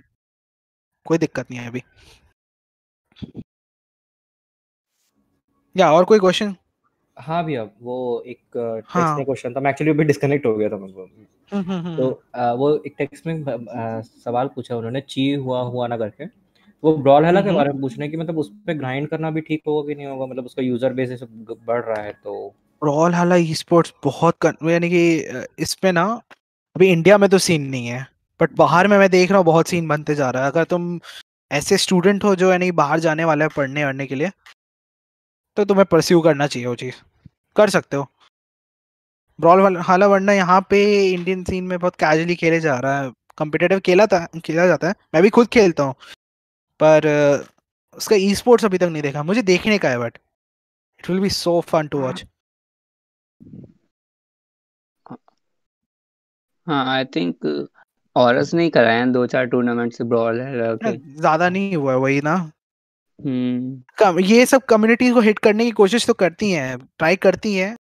कोई दिक्कत नहीं है अभी। या और कोई क्वेश्चन? हाँ भैया, वो एक टेक्स्ट हाँ। में क्वेश्चन था, मैं एक्चुअली अभी डिस्कनेक्ट हो गया था तो वो एक टेक्स्ट में सवाल पूछा उन्होंने, ची हुआ ना करके, वो ब्रॉलहला के बारे में पूछना है कि मतलब उस पे ग्राइंड करना भी ठीक होगा कि नहीं होगा, मतलब उसका यूजर बेस ऐसे बढ़ रहा है तो। ब्रॉलहला ई स्पोर्ट्स बहुत यानी कि इसमें ना अभी इंडिया में तो सीन नहीं है, बट बाहर में मैं देख रहा हूँ बहुत सीन बनते जा रहा है। अगर तुम ऐसे स्टूडेंट हो जो यानी बाहर जाने वाला है पढ़ने वढ़ने के लिए, तो तुम्हें परस्यू करना चाहिए, वो चीज़ कर सकते हो। ब्रॉलहला वरना यहाँ पे इंडियन सीन में बहुत कैजुअली खेले जा रहा है, कम्पिटेटिव खेला जाता है, मैं भी खुद खेलता हूँ, पर उसका ई स्पोर्ट्स अभी तक नहीं देखा, मुझे देखने का है, but it will be so fun to watch. हाँ आई थिंक ऑरस नहीं कराए हैं 2-4 टूर्नामेंट से ब्रॉलहला के। ज्यादा नहीं हुआ है वही ना। ये सब कम्युनिटी को हिट करने की कोशिश तो करती हैं, ट्राई करती हैं,